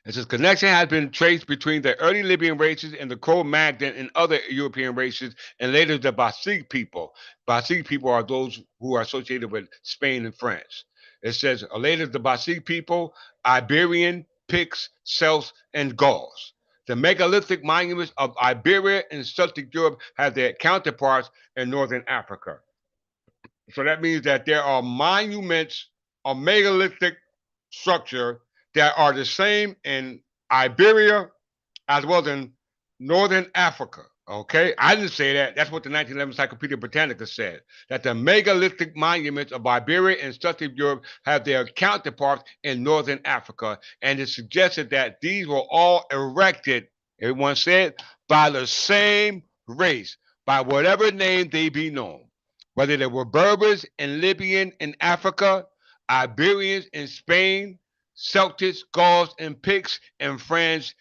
Speaker 1: It says connection has been traced between the early Libyan races and the Cro-Magnon and other European races, and later the Basque people. Basque people are those who are associated with Spain and France. It says later the Basque people, Iberian, Picts, Celts, and Gauls. The megalithic monuments of Iberia and Celtic Europe have their counterparts in northern Africa. So that means that there are monuments of megalithic structure that are the same in Iberia as well as in Northern Africa. Okay, I didn't say that. That's what the 1911 Encyclopedia Britannica said. That the megalithic monuments of Iberia and Southern Europe have their counterparts in Northern Africa, and it suggested that these were all erected. Everyone said by the same race, by whatever name they be known, whether they were Berbers and Libyan in Africa, Iberians in Spain, Celtics, Gauls, and Picts in France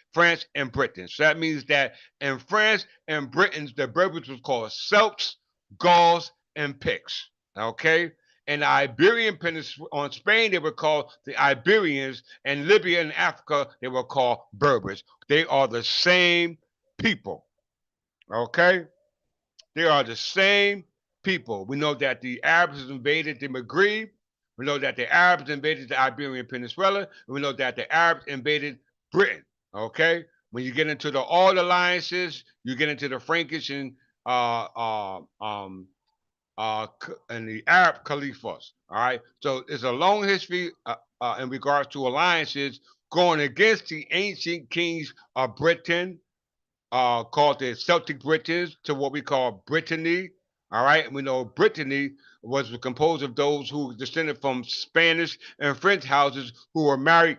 Speaker 1: and Britain. So that means that in France and Britain, the Berbers was called Celts, Gauls, and Picts. Okay? and the Iberian Peninsula on Spain, they were called the Iberians, and Libya and Africa, they were called Berbers. They are the same people. Okay? They are the same people. We know that the Arabs invaded the Maghreb. We know that the Arabs invaded the Iberian Peninsula. And we know that the Arabs invaded Britain. Okay? When you get into the all alliances, you get into the Frankish and uh, uh, um, and the Arab caliphs. All right, so it's a long history in regards to alliances going against the ancient kings of Britain, called the Celtic Britons, to what we call Brittany. All right, and we know Brittany was composed of those who descended from Spanish and French houses who were married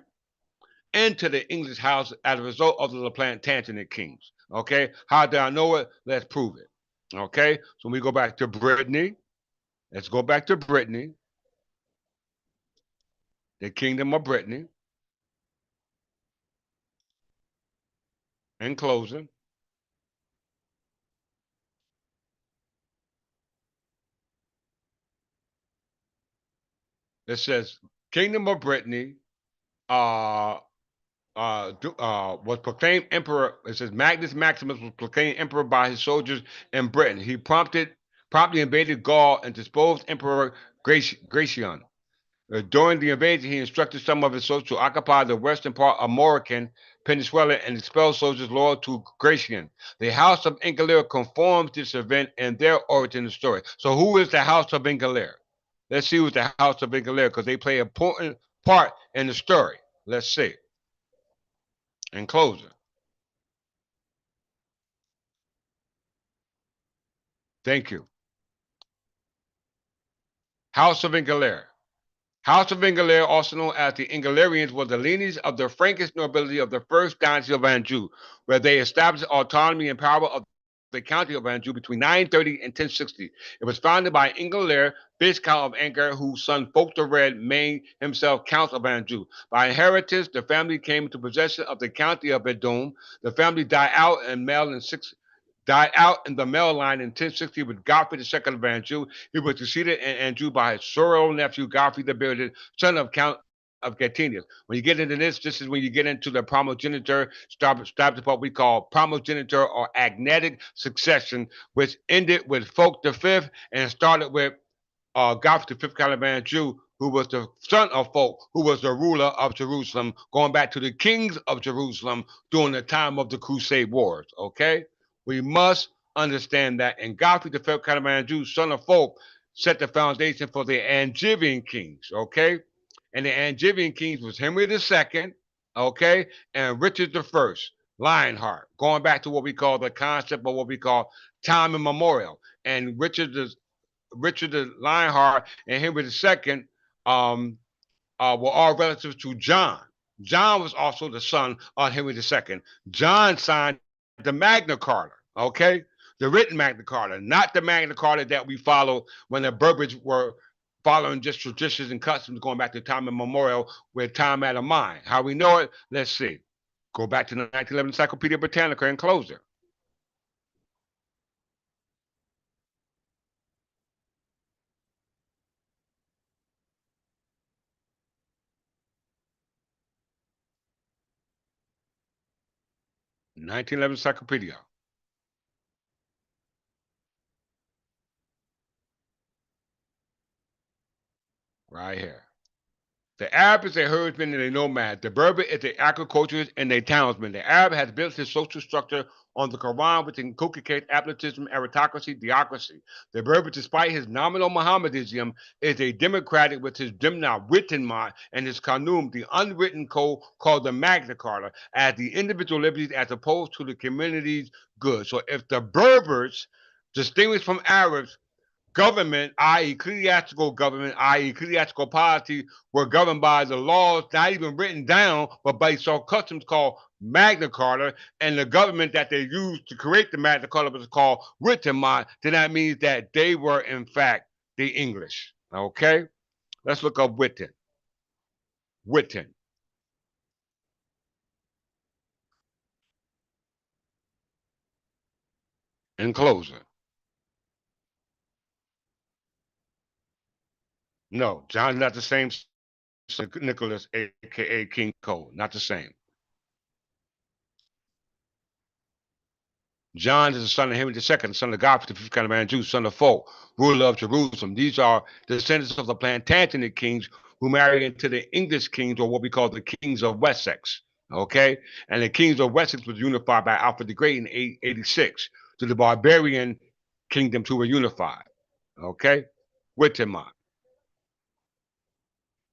Speaker 1: into the English house as a result of the Plantagenet kings. Okay, how do I know it? Let's prove it. Okay, so we go back to Brittany. Let's go back to Brittany, the Kingdom of Brittany, in closing. It says, Kingdom of Brittany uh, was proclaimed emperor. It says Magnus Maximus was proclaimed emperor by his soldiers in Britain. He promptly invaded Gaul and disposed Emperor Gratian. During the invasion, he instructed some of his soldiers to occupy the western part of Moroccan Peninsula and expel soldiers loyal to Gratian. The House of Ingler conforms this event in their origin story. So, who is the House of Ingler? Let's see who's the House of Ingler because they play an important part in the story. Let's see. In closing, thank you. House of Ingler. House of Ingler, also known as the Inglerians, was the lineage of the Frankish nobility of the first dynasty of Anjou, where they established autonomy and power of the county of Anjou between 930 and 1060. It was founded by Ingler, Viscount of Angers, whose son Folk the Red made himself Count of Anjou. By inheritance, the family came into possession of the county of Vendôme. The family died out in the male line in 1060 with Godfrey II of Anjou. He was succeeded in Anjou by his sorrel nephew, Godfrey the Bearded, son of Count of Gatinius. When you get into this is when you get into the primogeniture, starts what we call primogeniture or agnatic succession, which ended with Folk the Fifth and started with Godfrey the Fifth Count of Anjou, who was the son of Folk, who was the ruler of Jerusalem, going back to the kings of Jerusalem during the time of the Crusade Wars. Okay, we must understand that. And Godfrey the Fifth Count of Anjou, son of Folk, set the foundation for the Angevin kings. Okay, and the Angevin kings was Henry II, okay, and Richard I. Lionheart, going back to what we call the concept of what we call time immemorial. And Richard the Lionheart and Henry II um, were all relatives to John. John was also the son of Henry II. John signed the Magna Carta, okay? The written Magna Carta, not the Magna Carta that we follow when the Berbers were following just traditions and customs going back to time immemorial with time out of mind. How we know it, let's see. Go back to the 1911 Encyclopedia Britannica and close it. 1911 Encyclopedia, right here. The Arab is a herdsman and a nomad. The Berber is an agriculturist and a townsman. The Arab has built his social structure on the Quran, which inculcates absolutism, aristocracy, theocracy. The Berber, despite his nominal Mohammedanism, is a democratic with his Dimna written mind and his Qanun, the unwritten code called the Magna Carta, as the individual liberties as opposed to the community's good. So if the Berbers, distinguished from Arabs, government, i.e., ecclesiastical polity, were governed by the laws not even written down, but based on customs called Magna Carta, and the government that they used to create the Magna Carta was called written mind, then that means that they were, in fact, the English. Okay? Let's look up Witten. Witten, in closing. No, John's not the same son Nicholas, aka King Cole. Not the same. John is the son of Henry II, son of Godfrey, the fifth kind of man Jew, son of Folk, ruler of Jerusalem. These are descendants of the Plantagenet kings who married into the English kings, or what we call the kings of Wessex. Okay? And the kings of Wessex was unified by Alfred the Great in 886 to the barbarian kingdoms who were unified. Okay? Wittenmont.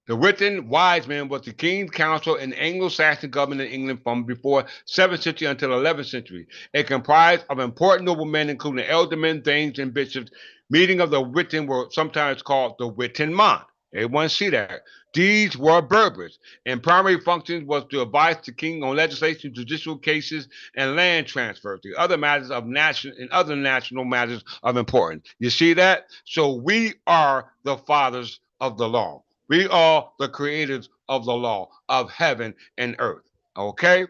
Speaker 1: The Witten wise men was the king's council and Anglo-Saxon government in England from before 7th century until 11th century. It comprised of important noblemen, including aldermen, thanes, and bishops. Meeting of the Witten were sometimes called the Wittenmont. Everyone see that. These were Berbers, and primary functions was to advise the king on legislation, judicial cases, and land transfers. The other matters of national and other national matters of importance. You see that? So we are the fathers of the law. We are the creators of the law of heaven and earth. Okay?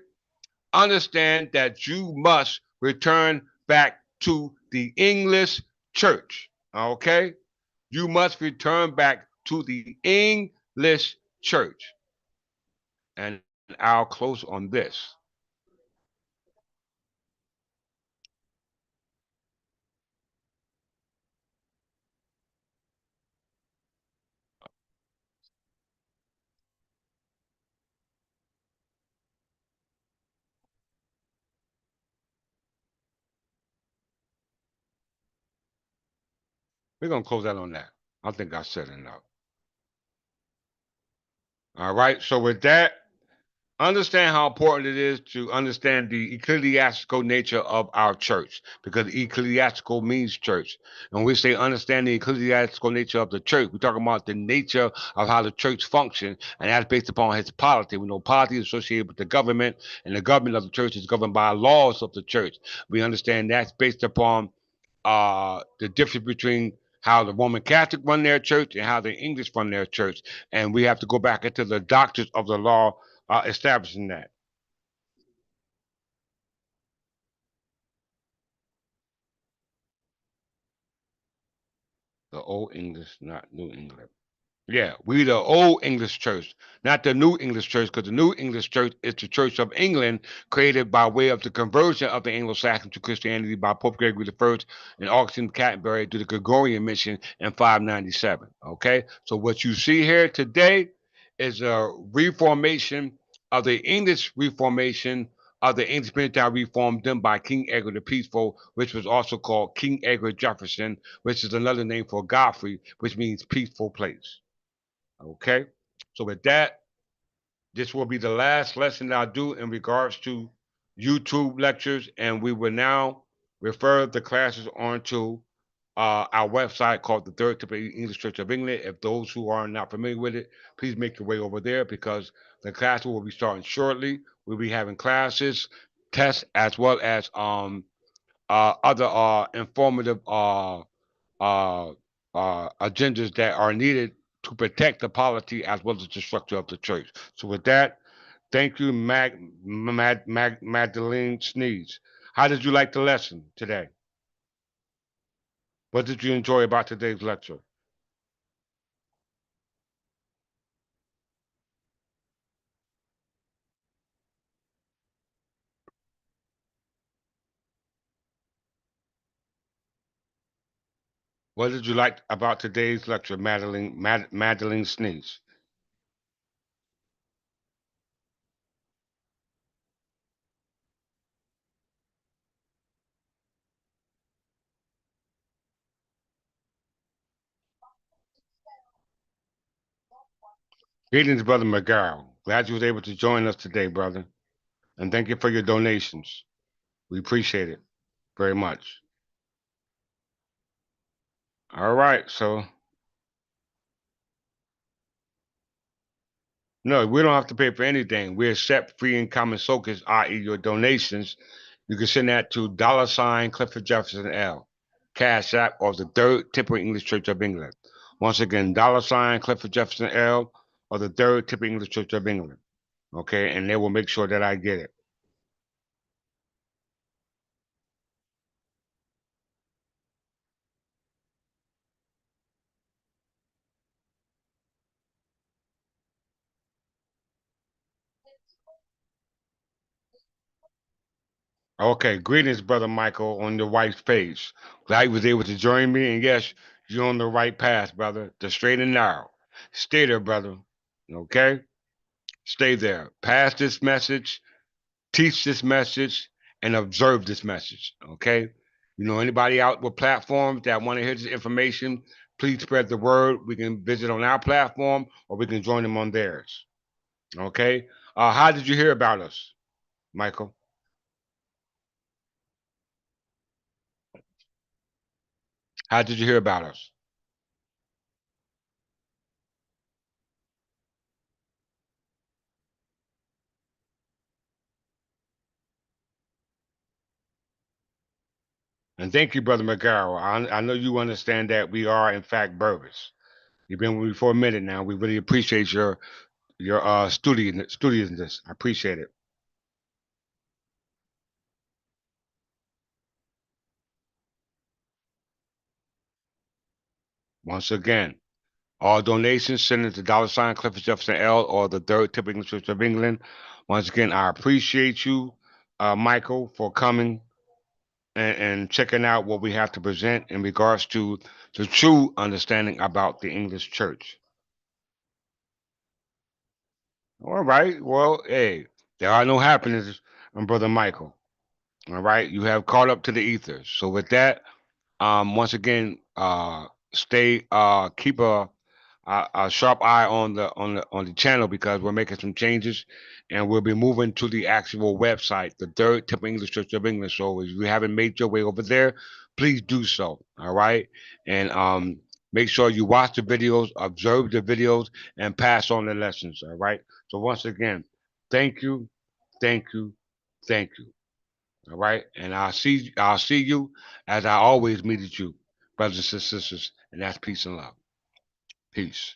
Speaker 1: Understand that you must return back to the English church. Okay? You must return back to the English church. And I'll close on this. We're going to close out on that. I think I said enough. All right. So, with that, understand how important it is to understand the ecclesiastical nature of our church, because ecclesiastical means church. And when we say understand the ecclesiastical nature of the church, we're talking about the nature of how the church functions, and that's based upon its polity. We know polity is associated with the government, and the government of the church is governed by laws of the church. We understand that's based upon the difference between how the Roman Catholic run their church and how the English run their church. And we have to go back into the doctrines of the law establishing that. The Old English, not New England. Yeah, we the Old English Church, not the New English Church, because the New English Church is the Church of England, created by way of the conversion of the Anglo-Saxons to Christianity by Pope Gregory I and Augustine of Canterbury to the Gregorian mission in 597. Okay, so what you see here today is a reformation of the English Reformation of the English military reform done by King Edward the Peaceful, which was also called King Edward Jefferson, which is another name for Godfrey, which means peaceful place. Okay. So with that, this will be the last lesson that I'll do in regards to YouTube lectures, and we will now refer the classes onto our website called the Third Typical English Church of England. If those who are not familiar with it, please make your way over there because the class will be starting shortly. We'll be having classes, tests, as well as other informative agendas that are needed to protect the polity as well as the structure of the church. So with that, thank you, Magdalene Sneeze. How did you like the lesson today? What did you enjoy about today's lecture? What did you like about today's lecture, Madeline Sneeze? Greetings, Brother McGarrell. Glad you was able to join us today, brother. And thank you for your donations. We appreciate it very much. All right, so no, we don't have to pay for anything. We accept free and common sockets, i.e., your donations. You can send that to $ Clifford Jefferson L, Cash App, or the Third Typical English Church of England. Once again, $ Clifford Jefferson L, or the Third Typical English Church of England. Okay, and they will make sure that I get it. Okay, greetings, brother Michael, on your wife's page. Glad you was able to join me, and yes, you're on the right path, brother. The straight and narrow. Stay there, brother. Okay, stay there. Pass this message, teach this message, and observe this message. Okay. You know, anybody out with platforms that want to hear this information, please spread the word. We can visit on our platform, or we can join them on theirs. Okay. How did you hear about us, Michael? How did you hear about us? And thank you, Brother McGarrow. I know you understand that we are, in fact, Berbers. You've been with me for a minute now. We really appreciate your studiousness. I appreciate it. Once again, all donations sent into $ Clifford Jefferson L or the Third Typical Church of England. Once again, I appreciate you, Michael, for coming and checking out what we have to present in regards to the true understanding about the English church. All right. Well, hey, there are no happenings, Brother Michael. All right. You have caught up to the ether. So with that, once again, stay keep a sharp eye on the channel because we're making some changes and we'll be moving to the actual website, the Third Temple English Church of England. So if you haven't made your way over there, please do so. All right. And make sure you watch the videos, observe the videos, and pass on the lessons. All right. So once again, thank you, thank you, thank you. All right. And I'll see you as I always meet you, brothers and sisters, and that's peace and love. Peace.